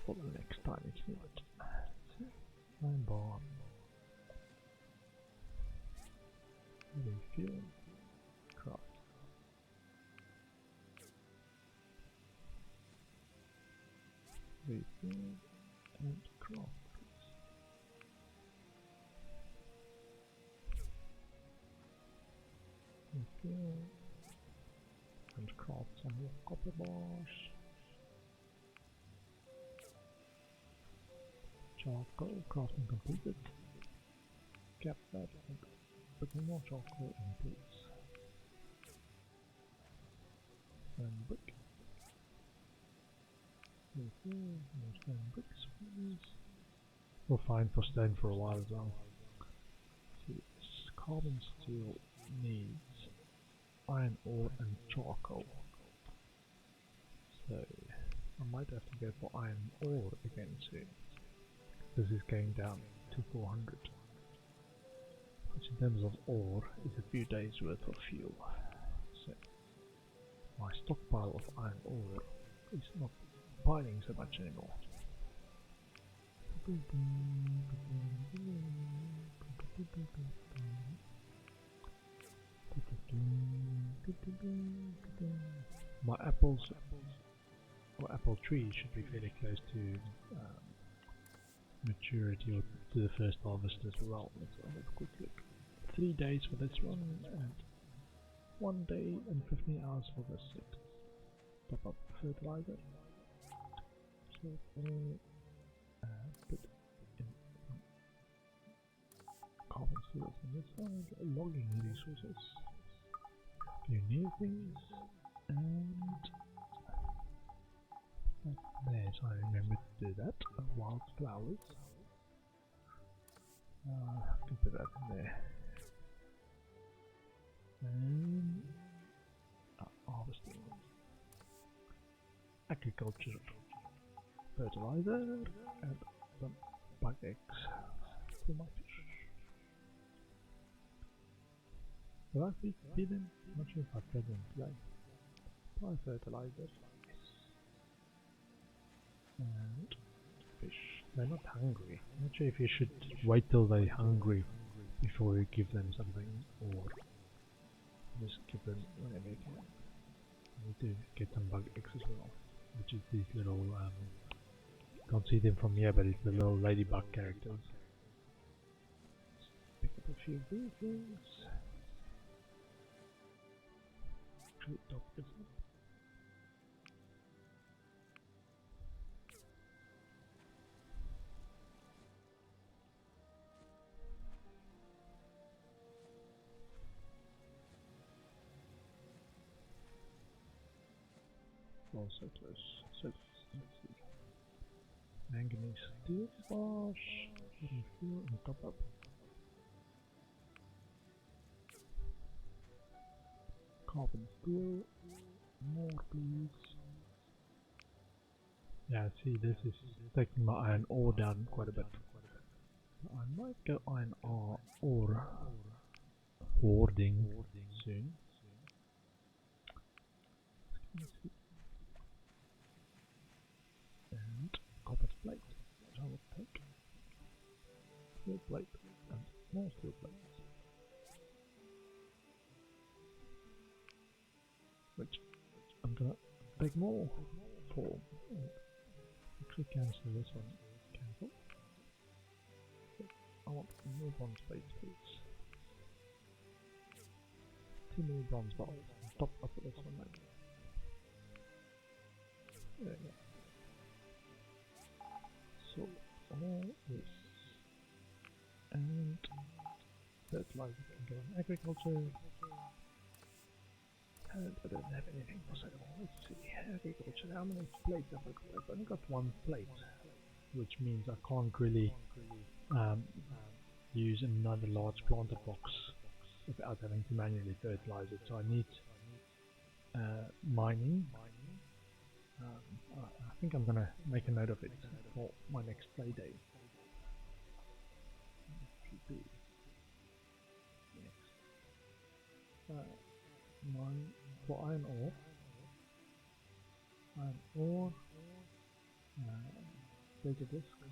For the next time it's needed. And barn. Refuel. Craft. Refuel and craft. Refuel and craft some more copper bars. Charcoal crafting completed. Cap that and put more charcoal in please. Stone brick. More stone bricks please. We'll find for stone for a while as well. See, this carbon steel needs iron ore and charcoal. So I might have to go for iron ore again soon. This is going down to 400. Which in terms of ore is a few days worth of fuel. So my stockpile of iron ore is not piling so much anymore. My apples or apple tree should be fairly close to maturity or to the first harvest as well. Let's have a quick look. 3 days for this one and 1 day and 15 hours for this set. Top up fertilizer. So put in carbon steel on this side, logging resources, a few new things, and there, so I remember to do that. Wild flowers. I can put that in there. And harvesting. Agriculture. Fertilizer and some bug eggs for my fish. Will I feed them? I'm not sure if I fed them today. Buy fertilizer. And fish. They're not hungry. I'm not sure if you should wait till they're hungry before you give them something, or just give them whenever you can. I need to get some bug eggs as well, which is these little, can't see them from here, but it's the little ladybug characters. Pick up a few of these things. Top this up. So close. So let's see. Manganese steel wash, hidden fuel and top up. Carbon steel, more please. Yeah, see, this is taking my iron ore down quite a bit. I might go iron ore hoarding soon. And copper plate, which I will take. Steel plate and more steel plates. Which I'm gonna take more for. Actually cancel this one. Cancel. I want more bronze plates please. 2 more bronze bars. Top up for this one maybe. There we go. So all this and fertilizer can go in agriculture, and I don't have anything for sale. Let's see, agriculture, how many plates have I got? I've only got 1 plate, which means I can't really use another large planter box without having to manually fertilize it, so I need mining. I think I'm gonna make a note of it for my next play day. Should be next. Mine for iron ore, data discs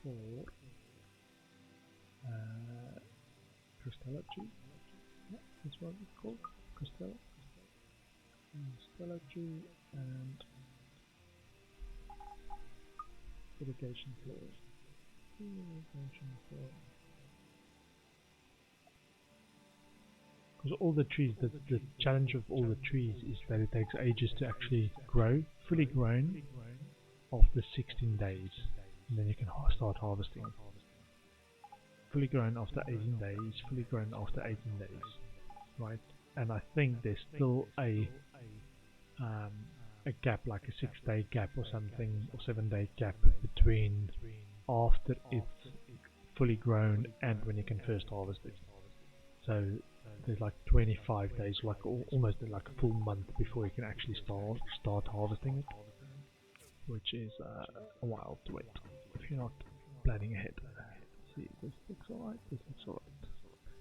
for crystallology. Yeah, that's what it's called, crystal. Crystallology and irrigation floors. Because all the trees, the challenge of all the trees is that it takes ages to actually grow, fully grown, after 16 days. and then you can start harvesting. Fully grown after 18 days, fully grown after 18 days, right? And I think there's still a gap, like a 6-day gap or something, or 7-day gap between after it's fully grown and when you can first harvest it. So there's like 25 days, like almost like a full month before you can actually start harvesting it, which is a while to wait if you're not planning ahead. See, this looks alright, this looks alright.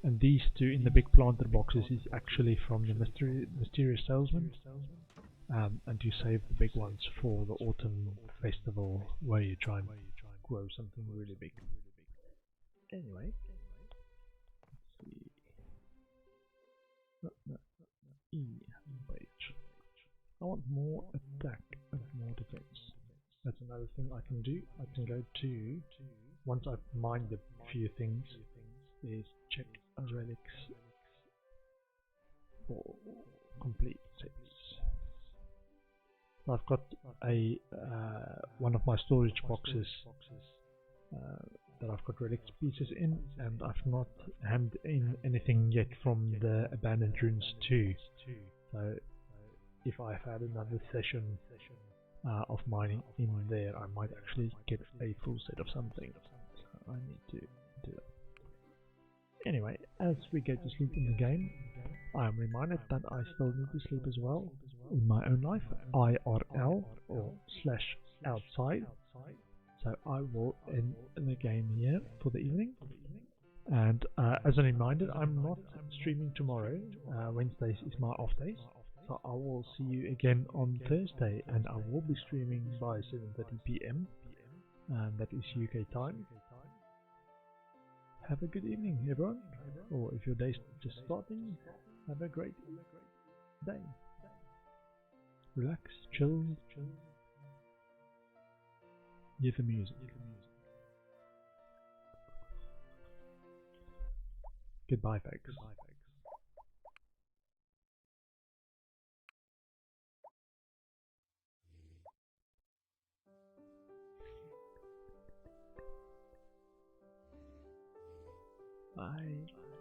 And these two in the big planted boxes is actually from the mysterious salesman. And you save the big ones for the autumn festival where you try and grow something really big. Anyway, let's see. Page. I want more attack and more defense. That's another thing I can do. I can go to, once I've mined a few things, is check relics for complete sets. I've got a one of my storage boxes that I've got relic pieces in, and I've not hammed in anything yet from the abandoned ruins 2. So if I've had another session of mining in there, I might actually get a full set of something. So I need to do that. Anyway, as we go to sleep in the game, I am reminded that I still need to sleep as well in my own life, IRL or /outside. So I will end the game here for the evening. And as a reminder, I'm not streaming tomorrow. Wednesdays is my off days. So I will see you again on Thursday, and I will be streaming by 7:30 PM. That is UK time. Have a good evening, everyone. Or if your day's just starting, have a great day. Relax, chill. Hear the music. Goodbye, folks. Bye.